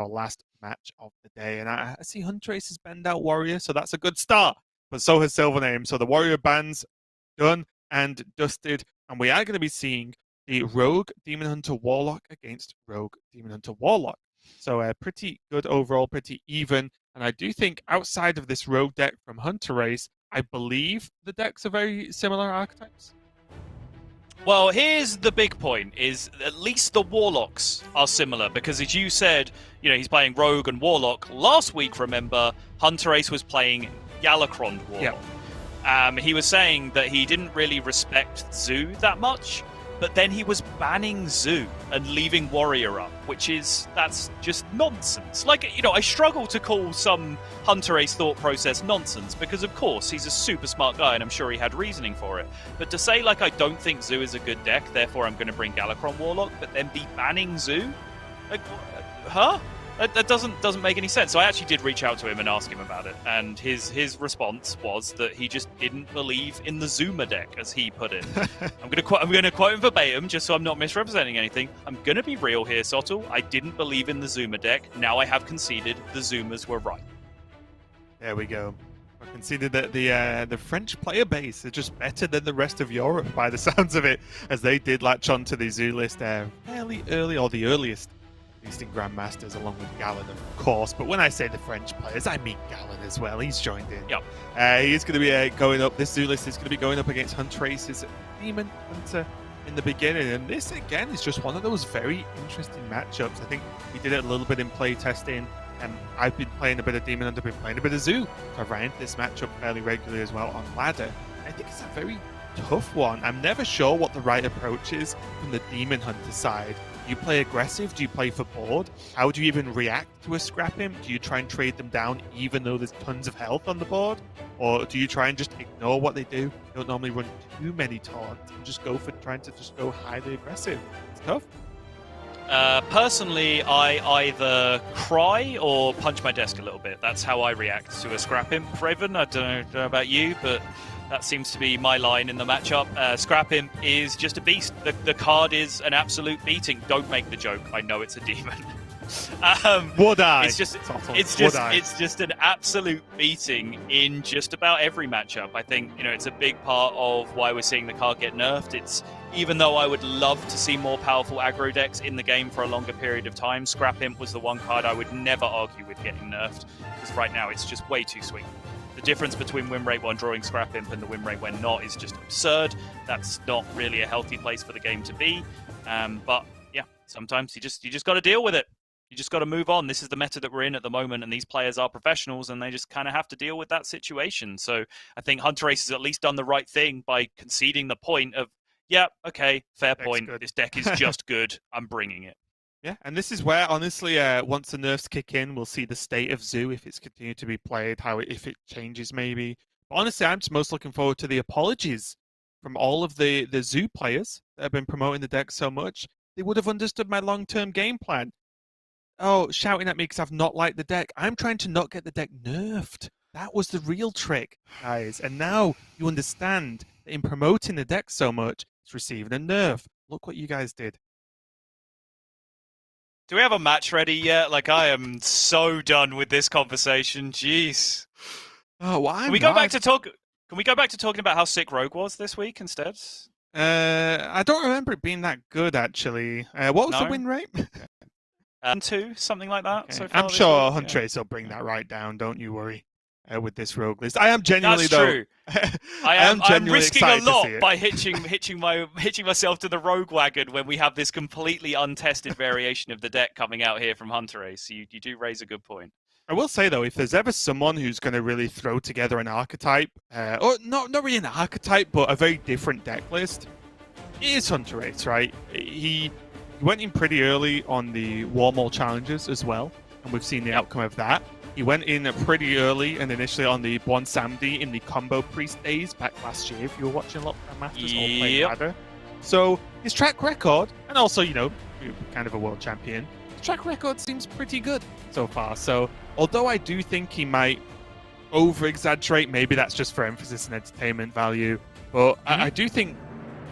our last match of the day. And I see Hunterace has banned out Warrior, so that's a good start. But so has SilverName. So the Warrior bans done and dusted. And we are going to be seeing the Rogue Demon Hunter Warlock against Rogue Demon Hunter Warlock. So pretty good overall, pretty even. And I do think outside of this Rogue deck from Hunterace, I believe the decks are very similar archetypes. Well, here's the big point, is at least the Warlocks are similar, because as you said, he's playing Rogue and Warlock. Last week, remember, Hunterace was playing Galakrond Warlock. Yep. He was saying that he didn't really respect Zoo that much, but then he was banning Zoo and leaving Warrior up, that's just nonsense. I struggle to call some Hunterace thought process nonsense, because of course he's a super smart guy and I'm sure he had reasoning for it. But to say I don't think Zoo is a good deck, therefore I'm going to bring Galakrond Warlock, but then be banning Zoo? Huh? That doesn't make any sense. So I actually did reach out to him and ask him about it, and his response was that he just didn't believe in the Zuma deck, as he put it. I'm gonna quote him verbatim, just so I'm not misrepresenting anything. I'm gonna be real here, Sottle. I didn't believe in the Zuma deck. Now I have conceded the Zumas were right. There we go. I conceded that the French player base is just better than the rest of Europe by the sounds of it, as they did latch onto the Zoo list fairly early, or the earliest. At least in Grandmasters, along with Gallon, of course. But when I say the French players, I mean Gallon as well. He's joined in. Yep. He's going to be going up. This Zoo list is going to be going up against Hunterace's Demon Hunter in the beginning. And this, again, is just one of those very interesting matchups. I think we did it a little bit in play testing. And I've been playing a bit of Demon Hunter, been playing a bit of Zoo. So I've ran into this matchup fairly regularly as well on ladder. I think it's a very tough one. I'm never sure what the right approach is from the Demon Hunter side. Do you play aggressive? Do you play for board? How do you even react to a scrap him? Do you try and trade them down even though there's tons of health on the board? Or do you try and just ignore what they do? You don't normally run too many taunts and just go for trying to just go highly aggressive. It's tough. Personally, I either cry or punch my desk a little bit. That's how I react to a scrap imp. Raven, I don't know about you, but that seems to be my line in the matchup. Scrap Imp is just a beast. The card is an absolute beating. Don't make the joke. I know it's a demon. Would I? It's just an absolute beating in just about every matchup. I think it's a big part of why we're seeing the card get nerfed. It's even though I would love to see more powerful aggro decks in the game for a longer period of time, Scrap Imp was the one card I would never argue with getting nerfed, because right now it's just way too sweet. The difference between win rate when drawing Scrap Imp and the win rate when not is just absurd. That's not really a healthy place for the game to be. But yeah, sometimes you just got to deal with it. You just got to move on. This is the meta that we're in at the moment, and these players are professionals, and they just kind of have to deal with that situation. So I think Hunterace has at least done the right thing by conceding the point of, yeah, okay, fair point. This deck is just good. I'm bringing it. Yeah, and this is where, honestly, once the nerfs kick in, we'll see the state of Zoo, if it's continued to be played, if it changes maybe. But honestly, I'm just most looking forward to the apologies from all of the Zoo players that have been promoting the deck so much. They would have understood my long-term game plan. Oh, shouting at me because I've not liked the deck. I'm trying to not get the deck nerfed. That was the real trick, guys. And now you understand that in promoting the deck so much, it's receiving a nerf. Look what you guys did. Do we have a match ready yet? I am so done with this conversation. Jeez. Oh, why? Can we go back to talking about how sick Rogue was this week instead? I don't remember it being that good, actually. What was the win rate? 2, something like that. Okay. So far I'm sure week, Hunterace will bring that right down. Don't you worry. With this Rogue list, I am genuinely true. I'm risking a lot by hitching myself to the Rogue wagon when we have this completely untested variation of the deck coming out here from Hunterace. You do raise a good point. I will say though, if there's ever someone who's going to really throw together an archetype, or not really an archetype, but a very different deck list, it is Hunterace, right? He went in pretty early on the Warmall challenges as well, and we've seen the outcome of that. He went in pretty early and initially on the Bon Samedi in the combo priest days back last year, if you were watching a lot of Grandmasters or playing ladder. So his track record, and also, kind of a world champion, his track record seems pretty good so far. So although I do think he might over-exaggerate, maybe that's just for emphasis and entertainment value, but I do think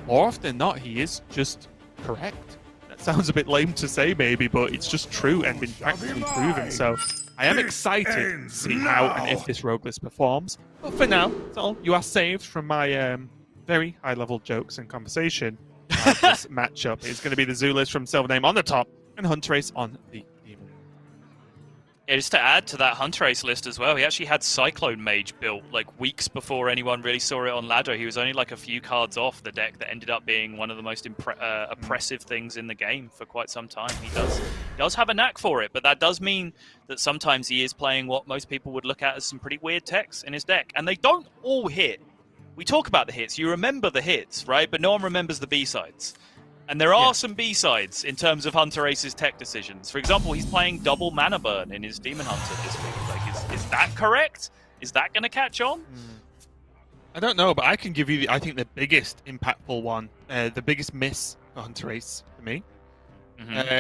more often than not, he is just correct. That sounds a bit lame to say, maybe, but it's just true and been practically proven. So I am excited to see how and if this rogue list performs. But for now, so you are saved from my very high-level jokes and conversation. This matchup is going to be the Zoo list from SilverName on the top and Hunterace on the demon. Yeah, just to add to that Hunterace list as well, he actually had Cyclone Mage built like weeks before anyone really saw it on ladder. He was only like a few cards off the deck that ended up being one of the most oppressive things in the game for quite some time. He does have a knack for it, but that does mean that sometimes he is playing what most people would look at as some pretty weird techs in his deck, and they don't all hit. We talk about the hits, you remember the hits, right? But no one remembers the B-sides. And there are some B-sides in terms of Hunterace's tech decisions. For example, he's playing double mana burn in his Demon Hunter this week. Like, is that correct? Is that going to catch on? I don't know, but I can give you, I think, the biggest impactful one, the biggest miss for Hunterace for me.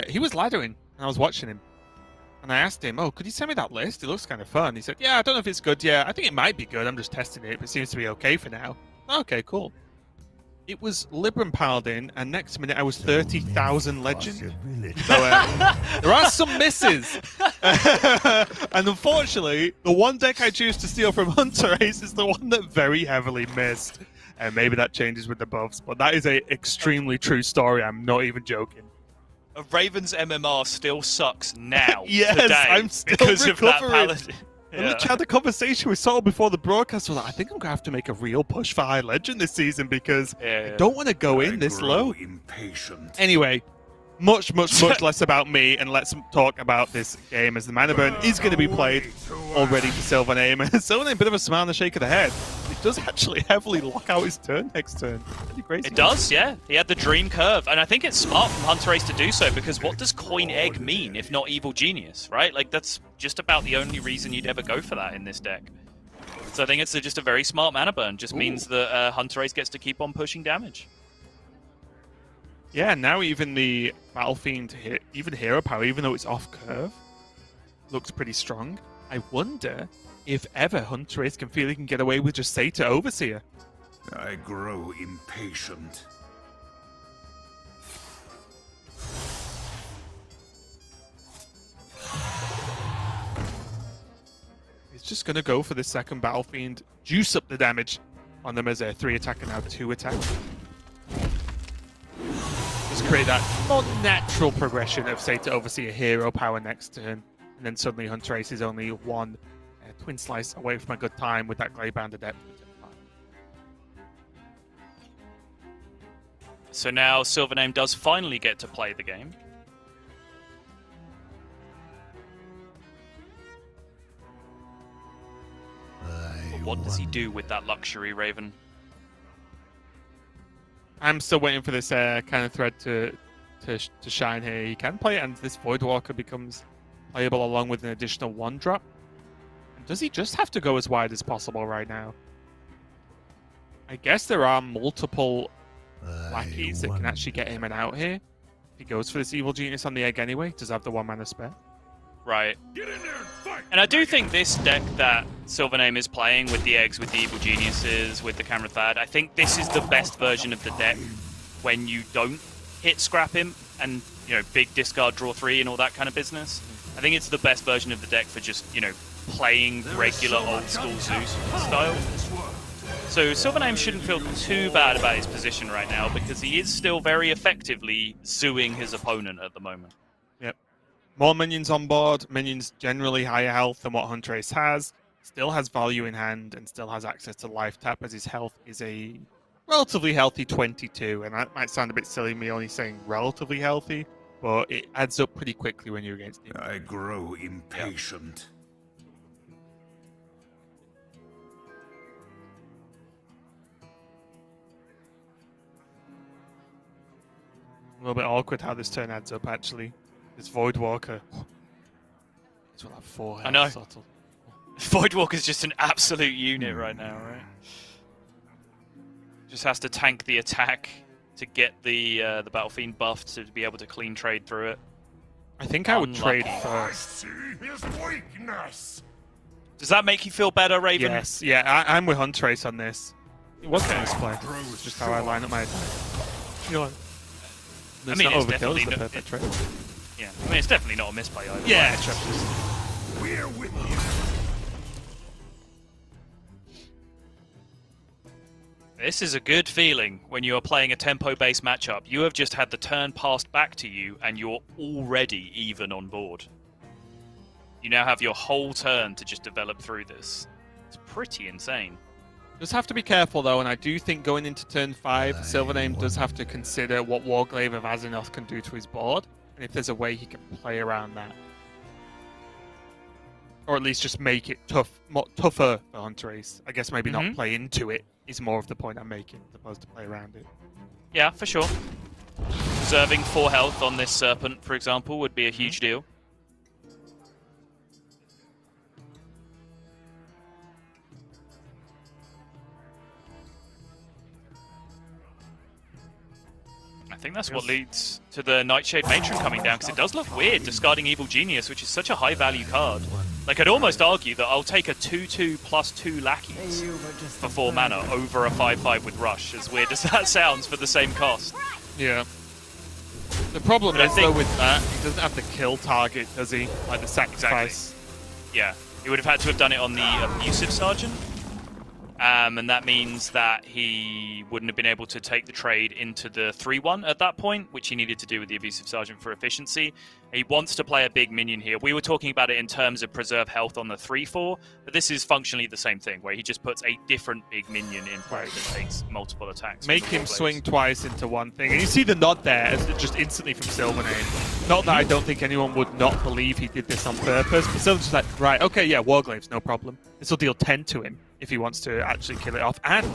He was laddering, and I was watching him. And I asked him, could you send me that list? It looks kind of fun. He said, yeah, I don't know if it's good. Yeah, I think it might be good. I'm just testing it, but it seems to be okay for now. Okay, cool. It was Libram Paladin, and next minute I was 30,000 legend. So there are some misses. And unfortunately, the one deck I choose to steal from Hunterace is the one that very heavily missed. And maybe that changes with the buffs, but that is an extremely true story. I'm not even joking. Raven's MMR still sucks now. Yes, today, I'm still because recovering. of that Paladin. I literally had the conversation with Saul before the broadcast. I was like, I think I'm going to have to make a real push for High Legend this season because I don't want to go in this low. Impatient. Anyway, much less about me, and let's talk about this game as the mana burn is going to be played already for SilverName. And SilverName, a bit of a smile and a shake of the head. It does actually heavily lock out his turn next turn. Pretty crazy. It does, yeah. He had the dream curve, and I think it's smart from Hunterace to do so, because what does Coin Egg mean if not Evil Genius, right? Like, that's just about the only reason you'd ever go for that in this deck. So I think it's just a very smart mana burn. Just means that Hunterace gets to keep on pushing damage. Yeah, now even the Battle Fiend, even Hero Power, even though it's off curve, looks pretty strong. I wonder if ever Hunterace can feel he can get away with just Satyr Overseer. I grow impatient. He's just going to go for the second Battle Fiend, juice up the damage on them as a 3 attack and now 2 attack. Just create that more natural progression of Satyr Overseer Hero Power next turn, and then suddenly Hunterace is only one Twin Slice away from a good time with that Gleybound Adept. So now SilverName does finally get to play the game. But what does he do with that luxury, Raven? I'm still waiting for this kind of thread to shine here. He can play it, and this Voidwalker becomes playable along with an additional 1-drop. Does he just have to go as wide as possible right now? I guess there are multiple lackeys that can actually get him and out here. If he goes for this Evil Genius on the egg anyway, does have the 1 mana spare. Right. Get in there and fight. And I do think this deck that SilverName is playing with the eggs, with the Evil Geniuses, with the Camera Thad, I think this is the best version of the deck when you don't hit Scrap him and, big discard, draw 3 and all that kind of business. I think it's the best version of the deck for just, playing regular old-school Zeus style. So SilverName shouldn't feel too bad about his position right now because he is still very effectively zooing his opponent at the moment. Yep. More minions on board, minions generally higher health than what Hunterace has, still has value in hand, and still has access to life tap as his health is a relatively healthy 22. And that might sound a bit silly, me only saying relatively healthy, but it adds up pretty quickly when you're against him. I grow impatient. A little bit awkward how this turn adds up, actually. This Voidwalker. This will have 4 health. I know. Subtle. Voidwalker's just an absolute unit right now, right? Just has to tank the attack to get the Battle Fiend buff to be able to clean trade through it. I think I would trade I first. see his weakness. Does that make you feel better, Raven? Yes, yeah, I'm with Hunterace on this. It was a nice play. It's just how I line up my attack. You know what? I mean, not it's overkill, definitely it's the not, perfect trade. yeah. I mean, it's definitely not a misplay either. Yeah, Right? sure. We're with you. This is a good feeling when you are playing a tempo-based matchup. You have just had the turn passed back to you, and you're already even on board. You now have your whole turn to just develop through this. It's pretty insane. Just have to be careful though, and I do think going into turn 5, SilverName does have to consider what Warglaive of Azimuth can do to his board, and if there's a way he can play around that. Or at least just make it tougher for Hunterace. I guess maybe not play into it is more of the point I'm making, as opposed to play around it. Yeah, for sure. Preserving 4 health on this Serpent, for example, would be a huge deal. I think that's what leads to the Nightshade Matron coming down, because it does look weird discarding Evil Genius, which is such a high value card. Like, I'd almost argue that I'll take a 2/2 +2 lackeys for 4 mana over a 5/5 with Rush, as weird as that sounds for the same cost. Yeah. The problem is, though, with that, he doesn't have the kill target, does he? Like the sacrifice. Exactly. Yeah. He would have had to have done it on the Abusive Sergeant. And that means that he wouldn't have been able to take the trade into the 3/1 at that point, which he needed to do with the Abusive Sergeant for efficiency. He wants to play a big minion here. We were talking about it in terms of preserve health on the 3/4, but this is functionally the same thing, where he just puts a different big minion in play that takes multiple attacks. Make him swing twice into one thing. And you see the nod there as just instantly from SilverName. Not that I don't think anyone would not believe he did this on purpose, but Silver's just like, right, okay, yeah, Warglaives, no problem. This will deal 10 to him if he wants to actually kill it off. And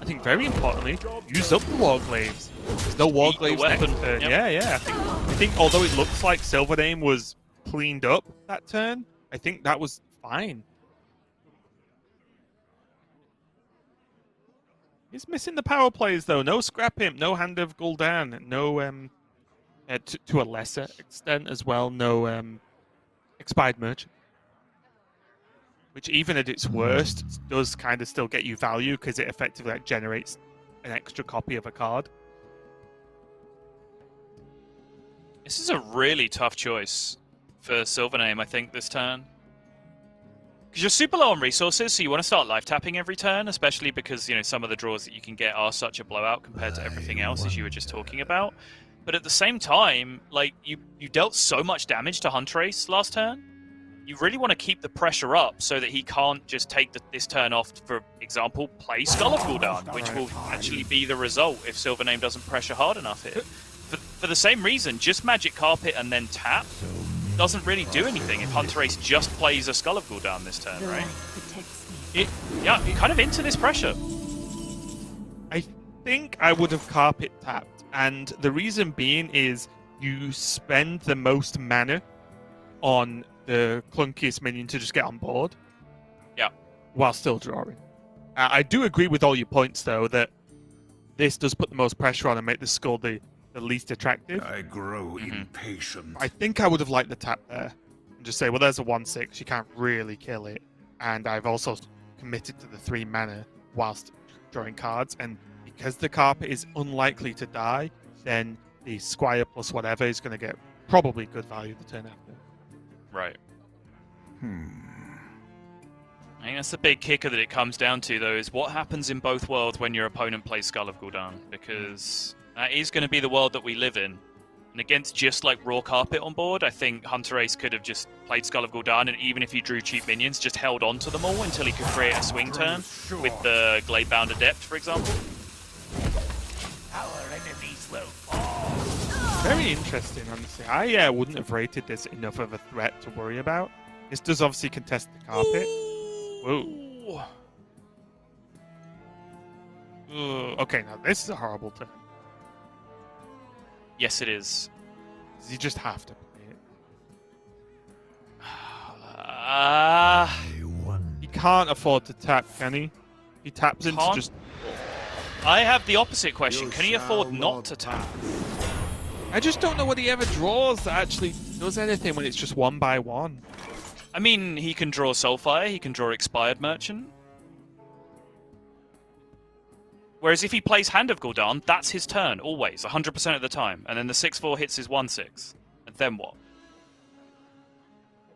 I think very importantly, use up the Warglaives. There's no Warglaives next turn. Yep. Yeah. I think although it looks like SilverName was cleaned up that turn, I think that was fine. He's missing the power plays though. No Scrap Imp, no Hand of Gul'dan, no to a lesser extent as well, no Expired Merchant. Which even at its worst does kind of still get you value because it effectively like, generates an extra copy of a card. This is a really tough choice for SilverName, I think, this turn. Because you're super low on resources, so you want to start life tapping every turn, especially because, you know, some of the draws that you can get are such a blowout compared to everything else, as you were just talking about. But at the same time, like, you dealt so much damage to Hunterace last turn. You really want to keep the pressure up so that he can't just take this turn off, for example, play Skull of Gul'dan, which will actually be the result if SilverName doesn't pressure hard enough here. For the same reason, just Magic Carpet and then tap doesn't really do anything if Hunterace just plays a Skull of Gul'dan this turn, right? Yeah, kind of into this pressure. I think I would have Carpet tapped, and the reason being is you spend the most mana on the clunkiest minion to just get on board. Yeah. While still drawing. I do agree with all your points, though, that this does put the most pressure on and make the skull the least attractive. I grow impatient. I think I would have liked the tap there. And just say, well, there's a 1/6. You can't really kill it. And I've also committed to the 3 mana whilst drawing cards. And because the carpet is unlikely to die, then the Squire plus whatever is going to get probably good value the turn after. Right. I think that's the big kicker that it comes down to, though, is what happens in both worlds when your opponent plays Skull of Gul'dan, because that is going to be the world that we live in. And against just like raw carpet on board, I think Hunterace could have just played Skull of Gul'dan, and even if he drew cheap minions, just held on to them all until he could create a swing turn with the Gladebound Adept, for example. Our enemies will fall. Very interesting, honestly. I wouldn't have rated this enough of a threat to worry about. This does obviously contest the carpet. Whoa. Okay, now this is a horrible turn. Yes, it is. You just have to play it. He can't afford to tap, can he? He taps into just... I have the opposite question. Can he afford not to tap? I just don't know what he ever draws that actually does anything when it's just 1 by 1. I mean, he can draw Soulfire, he can draw Expired Merchant. Whereas if he plays Hand of Gul'dan, that's his turn, always, 100% of the time. And then the 6/4 hits his 1/6. And then what?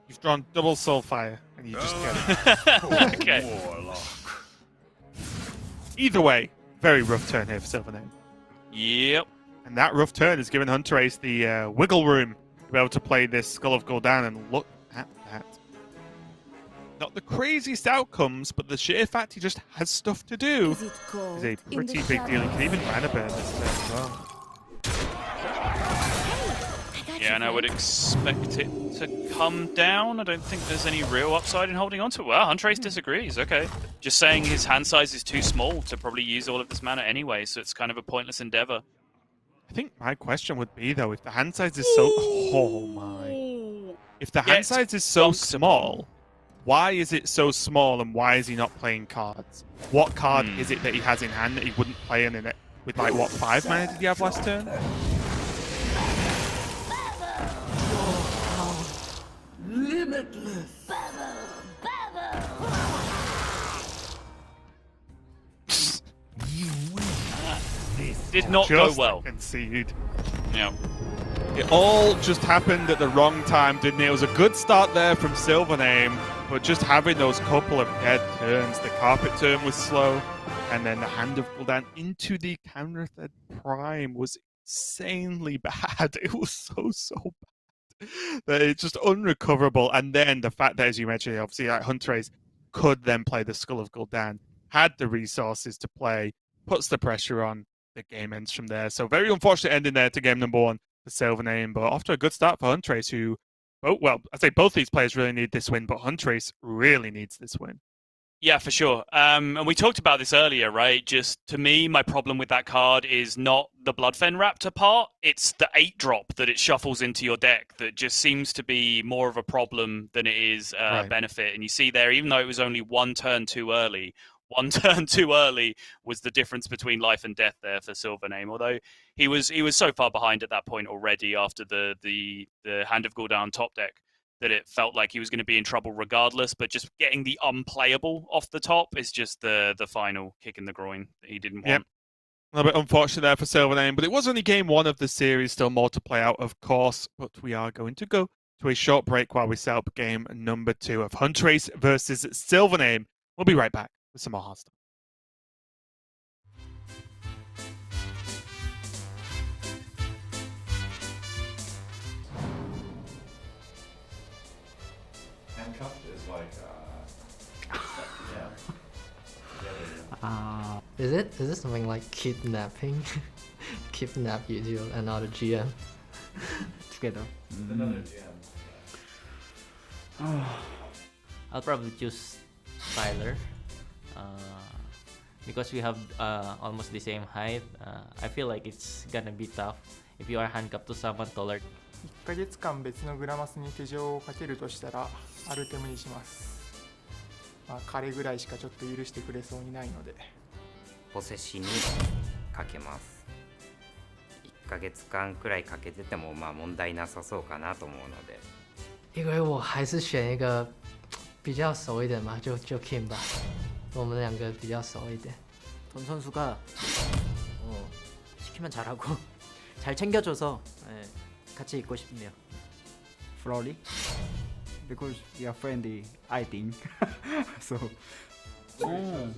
You've drawn double Soulfire, and you just get it. Okay. Warlock. Either way, very rough turn here for SilverName. Yep. And that rough turn has given Hunterace the wiggle room to be able to play this Skull of Gul'dan, and look at that. Not the craziest outcomes, but the sheer fact he just has stuff to do Is it cold is a in pretty the big deal. He can even shadows? mana burn this turn as well. Yeah, and I would expect it to come down. I don't think there's any real upside in holding on to it. Well, Hunterace disagrees. Okay. Just saying his hand size is too small to probably use all of this mana anyway, so it's kind of a pointless endeavor. I think my question would be, though, if the hand size is so... Oh, my. If the hand it's size is so dunkable. small, why is it so small, and why is he not playing cards? What card is it that he has in hand that he wouldn't play in it? With, like, what, 5 mana did he have last turn? Limitless. Did not Just go well. concede. Yeah. It all just happened at the wrong time, didn't it? It was a good start there from SilverName, but just having those couple of dead turns, the carpet turn was slow, and then the Hand of Gul'dan into the counter-thread prime was insanely bad. It was so bad that it's just unrecoverable. And then the fact that, as you mentioned, obviously like Hunterace could then play the Skull of Gul'dan, had the resources to play, puts the pressure on, the game ends from there. So very unfortunate ending there to game number 1 for SilverName, but off to a good start for Hunterace, who, well, I say both these players really need this win, but Hunterace really needs this win. Yeah, for sure. And we talked about this earlier, right? Just to me, my problem with that card is not the Bloodfen Raptor part. It's the 8-drop that it shuffles into your deck that just seems to be more of a problem than it is a benefit. And you see there, even though it was only one turn too early was the difference between life and death there for SilverName. Although he was so far behind at that point already after the Hand of Gul'dan top deck that it felt like he was going to be in trouble regardless. But just getting the unplayable off the top is just the final kick in the groin that he didn't want. Yep. A little bit unfortunate there for SilverName, but it was only game 1 of the series. Still more to play out, of course. But we are going to go to a short break while we set up game number 2 of Hunterace versus SilverName. We'll be right back with some more Hearthstone. Handcuffed is like, Is it something like kidnapping? Kidnap you to another GM together. another GM. I'll probably choose Tyler because we have almost the same height. I feel like it's gonna be tough if you are handcuffed to someone taller. 1ヶ月間別のグラマスに手錠をかけるとしたらアルテムにします。まあ、彼ぐらいしかちょっと許してくれそうにないので。ポセシにかけます。1ヶ月間くらいかけててもまあ問題なさそうかなと思うので。因为我还是选一个比较熟一点嘛，就 Kim 吧。我们两个比较熟一点。 돈 선수가 시키면 잘하고 잘 챙겨줘서 같이 있고 싶네요. Florly, because we are friendly, I think. So. Oh.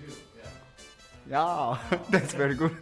Yeah, that's very good.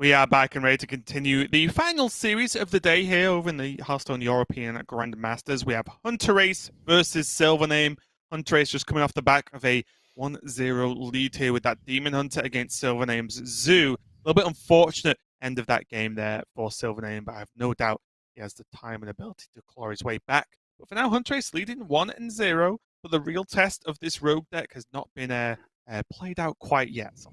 We are back and ready to continue the final series of the day here over in the Hearthstone European Grandmasters. We have Hunterace versus SilverName. Hunterace just coming off the back of a 1-0 lead here with that Demon Hunter against SilverName's Zoo. A little bit unfortunate end of that game there for SilverName, but I have no doubt he has the time and ability to claw his way back. But for now, Hunterace leading 1-0, but the real test of this rogue deck has not been played out quite yet. So.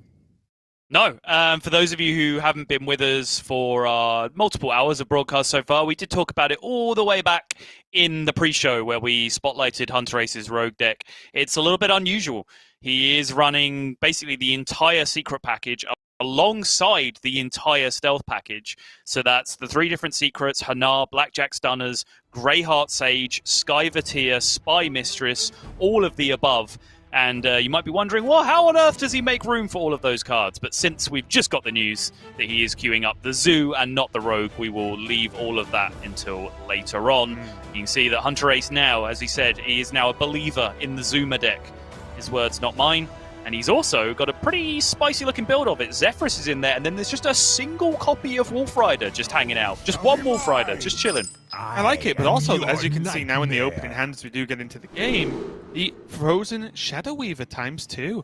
No. For those of you who haven't been with us for multiple hours of broadcast so far, we did talk about it all the way back in the pre-show where we spotlighted Hunterace's rogue deck. It's a little bit unusual. He is running basically the entire secret package alongside the entire stealth package. So that's the 3 different secrets: Hanar, Blackjack Stunners, Greyheart Sage, Skyvateer, Spy Mistress, all of the above. And you might be wondering, well, how on earth does he make room for all of those cards? But since we've just got the news that he is queuing up the Zoo and not the Rogue, we will leave all of that until later on. You can see that Hunterace now, as he said, he is now a believer in the Zuma deck. His words, not mine. And he's also got a pretty spicy looking build of it. Zephyrus is in there, and then there's just a single copy of Wolf Rider just hanging out. Just one Wolf Rider, just chilling. I like it, but also, as you can see now in the opening hand, as we do get into the game, the Frozen Shadow Weaver ×2.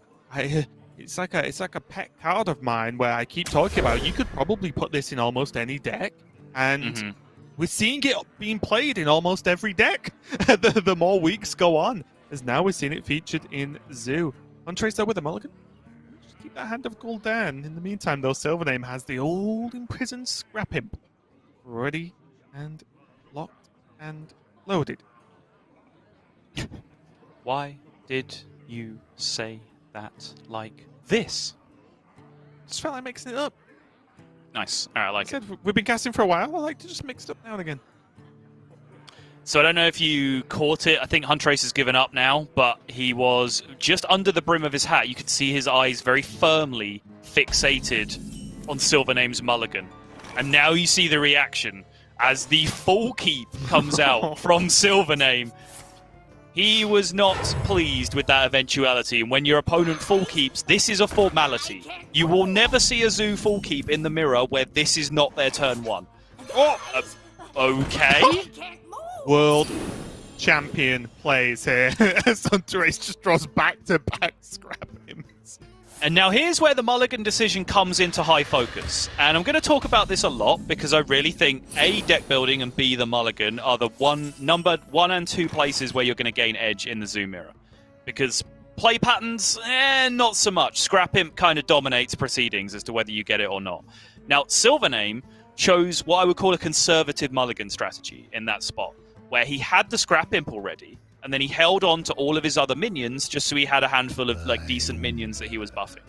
It's like a pet card of mine where I keep talking about. You could probably put this in almost any deck, and we're seeing it being played in almost every deck. the more weeks go on, as now we're seeing it featured in Zoo. Hunterace though with a mulligan. Just keep that hand of gold down. In the meantime, though, SilverName has the old imprisoned Scrap Imp ready and locked and loaded. Why did you say that like this? Just felt like mixing it up. Nice. All right, I like it. We've been casting for a while. I like to just mix it up now and again. So I don't know if you caught it. I think Hunterace has given up now, but he was just under the brim of his hat. You could see his eyes very firmly fixated on SilverName's mulligan. And now you see the reaction as the full keep comes out from SilverName. He was not pleased with that eventuality. And when your opponent full keeps, this is a formality. You will never see a Zoo full keep in the mirror where this is not their turn 1. Oh, okay. World champion plays here as Hunterace just draws back-to-back Scrap Imps. And now here's where the mulligan decision comes into high focus. And I'm going to talk about this a lot because I really think A, deck building, and B, the mulligan are the numbered 1 and 2 places where you're going to gain edge in the Zoo mirror. Because play patterns, not so much. Scrap Imp kind of dominates proceedings as to whether you get it or not. Now, SilverName chose what I would call a conservative mulligan strategy in that spot, where he had the Scrap Imp already, and then he held on to all of his other minions just so he had a handful of decent minions that he was buffing.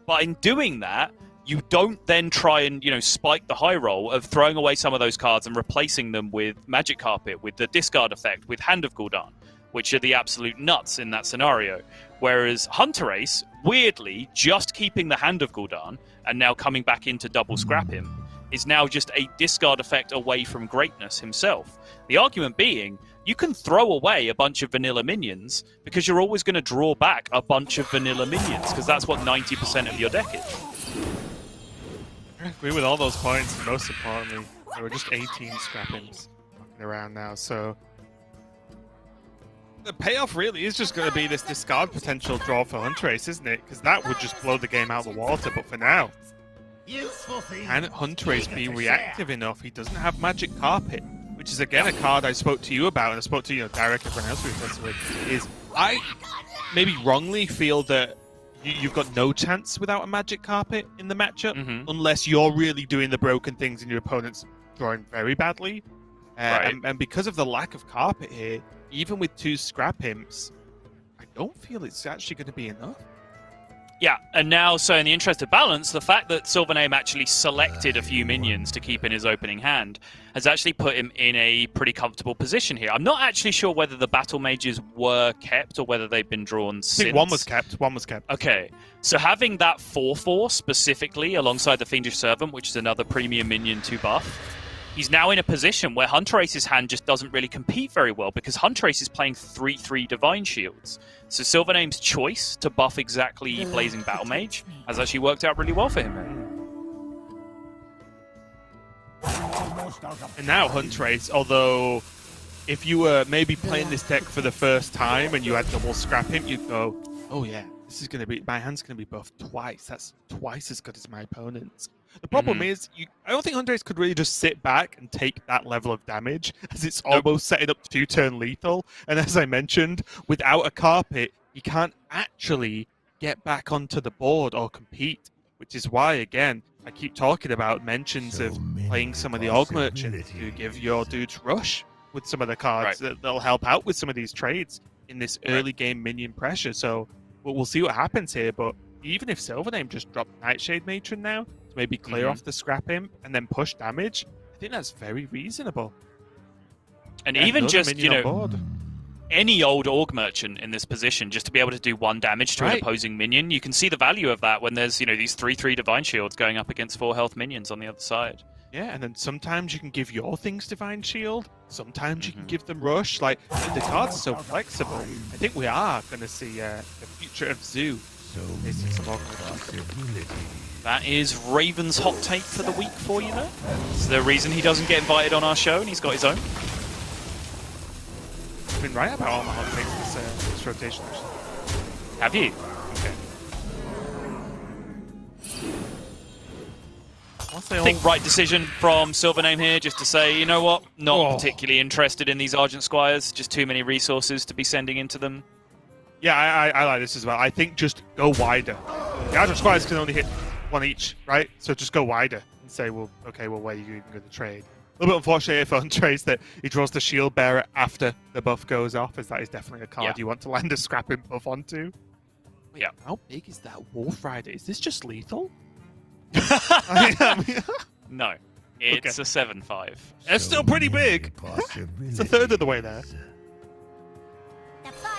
But in doing that, you don't then try and spike the high roll of throwing away some of those cards and replacing them with Magic Carpet, with the discard effect, with Hand of Gul'dan, which are the absolute nuts in that scenario. Whereas Hunterace, weirdly, just keeping the Hand of Gul'dan and now coming back into double Scrap Imp, is now just a discard effect away from greatness himself. The argument being, you can throw away a bunch of vanilla minions because you're always going to draw back a bunch of vanilla minions because that's what 90% of your deck is. I agree with all those points, and most importantly, there were just 18 Scrap Imps walking around now, so the payoff really is just going to be this discard potential draw for Hunterace, isn't it? Because that would just blow the game out of the water, but for now, can Hunterace be reactive enough? He doesn't have Magic Carpet, which is again a card I spoke to you about, and I spoke to Derek, everyone else we've tested with, is I maybe wrongly feel that you've got no chance without a Magic Carpet in the matchup, unless you're really doing the broken things and your opponent's drawing very badly. Right. And because of the lack of carpet here, even with 2 Scrap Imps, I don't feel it's actually going to be enough. Yeah, and now, so in the interest of balance, the fact that SilverName actually selected a few minions to keep in his opening hand has actually put him in a pretty comfortable position here. I'm not actually sure whether the Battle Mages were kept or whether they've been drawn since. I think one was kept. Okay, so having that 4/4 specifically alongside the Fiendish Servant, which is another premium minion to buff, he's now in a position where Hunterace's hand just doesn't really compete very well because Hunterace is playing 3/3 Divine Shields. So SilverName's choice to buff exactly Blazing Battle Mage has actually worked out really well for him. And now Hunterace, although if you were maybe playing this deck for the first time and you had double scrap him, you'd go, oh yeah, this is going to be, my hand's going to be buffed twice. That's twice as good as my opponent's. The problem is, I don't think Hunterace could really just sit back and take that level of damage, as it's almost setting up to turn lethal. And as I mentioned, without a carpet, you can't actually get back onto the board or compete, which is why, again, I keep talking about mentions of playing some of the Org Merchant to give your dudes rush with some of the cards that'll help out with some of these trades in this early game minion pressure. So we'll see what happens here, but even if SilverName just dropped Nightshade Matron now to maybe clear off the Scrap Imp and then push damage, I think that's very reasonable. And even just, you know, any old Org Merchant in this position, just to be able to do 1 damage to an opposing minion, you can see the value of that when there's, you know, these 3/3 Divine Shields going up against 4 health minions on the other side. Yeah, and then sometimes you can give your things Divine Shield, sometimes you can give them Rush. Like, the cards are so flexible. I think we are going to see the future of Zoo. That is Raven's hot take for the week for you, though. It's the reason he doesn't get invited on our show, and he's got his own. I've been right about all my hot takes this rotation, actually. Have you? Okay. I think right decision from SilverName here, just to say, you know what, not particularly interested in these Argent Squires, just too many resources to be sending into them. Yeah, I like this as well. I think just go wider. The Argent Squires can only hit 1 each, right? So just go wider and say, well, okay, well, where are you even going to trade? A little bit unfortunate for Hunterace that he draws the Shield Bearer after the buff goes off, as that is definitely a card you want to land a scrapping buff onto. Wait, how big is that Wolf Rider? Is this just lethal? No, it's a 7/5. It's still pretty big. It's a third of the way there.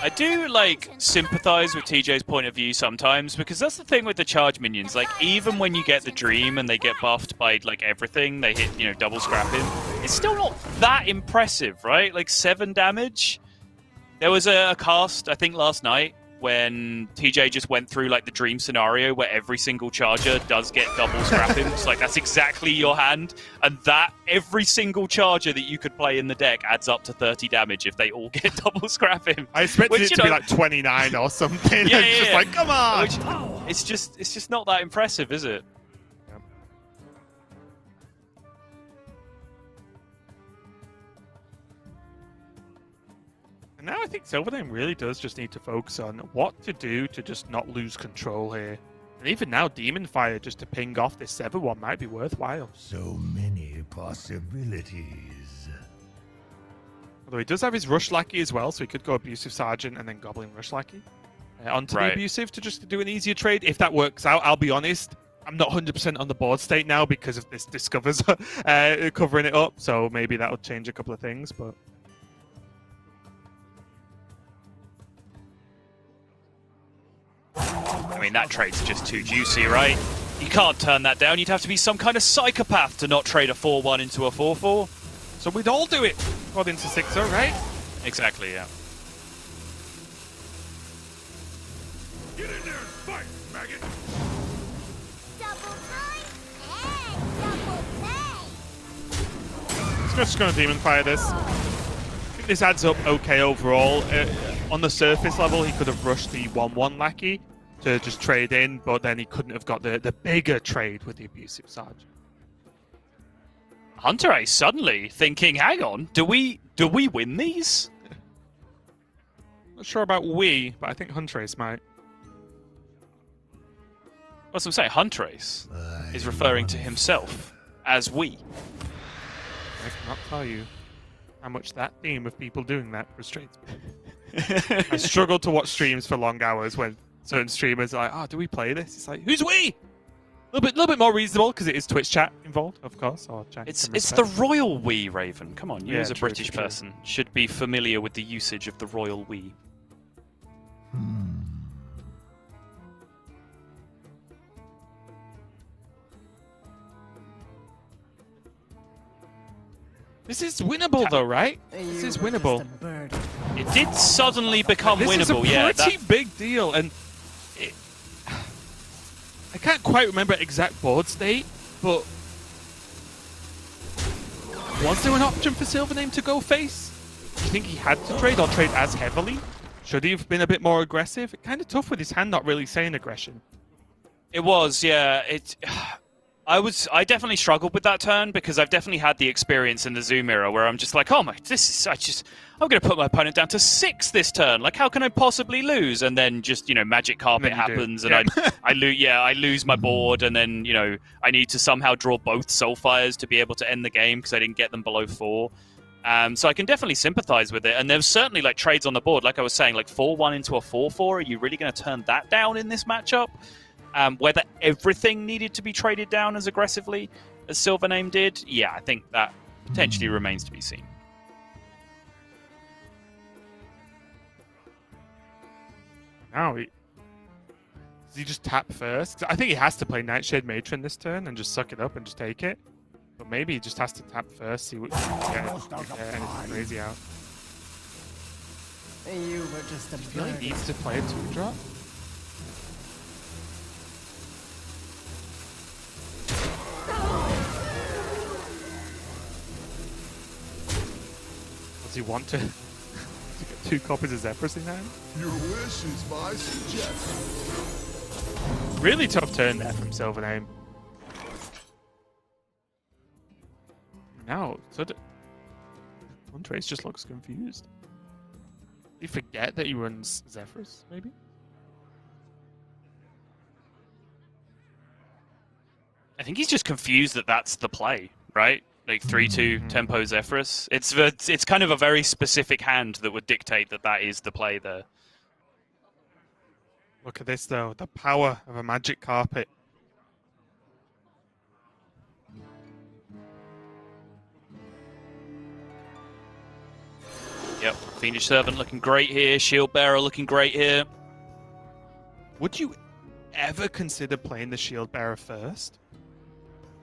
I do, like, sympathize with TJ's point of view sometimes, because that's the thing with the charge minions. Like, even when you get the Dream and they get buffed by, like, everything, they hit, you know, double scrapping, it's still not that impressive, right? Like, 7 damage. There was a cast, I think, last night, when TJ just went through, like, the Dream scenario where every single charger does get double scrapping. It's like, that's exactly your hand. And that, every single charger that you could play in the deck adds up to 30 damage if they all get double scrapping. I expected it to be like 29 or something. Yeah, It's just like, come on! It's just not that impressive, is it? And now I think SilverName really does just need to focus on what to do to just not lose control here. And even now, Demon Fire just to ping off this 7-1 might be worthwhile. So many possibilities. Although he does have his Rush Lackey as well, so he could go Abusive Sergeant and then Goblin Rush Lackey. Onto the Abusive to just do an easier trade. If that works out, I'll be honest, I'm not 100% on the board state now because of this Discovers covering it up, so maybe that'll change a couple of things, but... I mean, that trade's just too juicy, right? You can't turn that down. You'd have to be some kind of psychopath to not trade a 4-1 into a 4-4. So we'd all do it, according to 6-0, right? Exactly, yeah. Get in there and fight, maggot! Just going to Demon Fire this. I think this adds up okay overall. On the surface level, he could have rushed the 1-1 Lackey to just trade in, but then he couldn't have got the bigger trade with the Abusive Sergeant. Hunterace suddenly thinking, hang on, do we win these? Not sure about we, but I think Hunterace might. What's I'm saying? Hunterace is referring to himself as we. I cannot tell you how much that theme of people doing that frustrates me. I struggle to watch streams for long hours when certain streamers are like, oh, do we play this? It's like, who's we? A little bit more reasonable because it is Twitch chat involved, of course. Or chat it's the royal we, Raven. Come on, you as a British person should be familiar with the usage of the royal we. This is winnable, though, right? This is winnable. It did suddenly become this winnable, is a pretty yeah. big deal, and I can't quite remember exact board state, but Was there an option for SilverName to go face? Do you think he had to trade or trade as heavily? Should he have been a bit more aggressive? Kind of tough with his hand not really saying aggression. It was, yeah. I definitely struggled with that turn because I've definitely had the experience in the Zoom era where I'm just like, oh my, I'm going to put my opponent down to 6 this turn. Like, how can I possibly lose? And then just, Magic Carpet happens, and I lose my board, and then, I need to somehow draw both Soulfires to be able to end the game because I didn't get them below 4. So I can definitely sympathize with it. And there's certainly like trades on the board, like I was saying, like 4-1 into a 4-4. Are you really going to turn that down in this matchup? Whether everything needed to be traded down as aggressively as SilverName did, yeah, I think that potentially remains to be seen. Now, does he just tap first? 'Cause I think he has to play Nightshade Matron this turn and just suck it up and just take it. But maybe he just has to tap first, see what anything crazy out. You were just a I feel like he needs to play a 2-drop. Does he want to get 2 copies of Zephyrus in hand? Your wish is my suggestion. Really tough turn there from SilverName. Now, Hunterace just looks confused. Did he forget that he runs Zephyrus, maybe? I think he's just confused that that's the play, right? Like 3-2 tempo Zephyrus. It's kind of a very specific hand that would dictate that is the play there. Look at this though, the power of a Magic Carpet. Yep, Fiendish Servant looking great here. Shield Bearer looking great here. Would you ever consider playing the Shield Bearer first?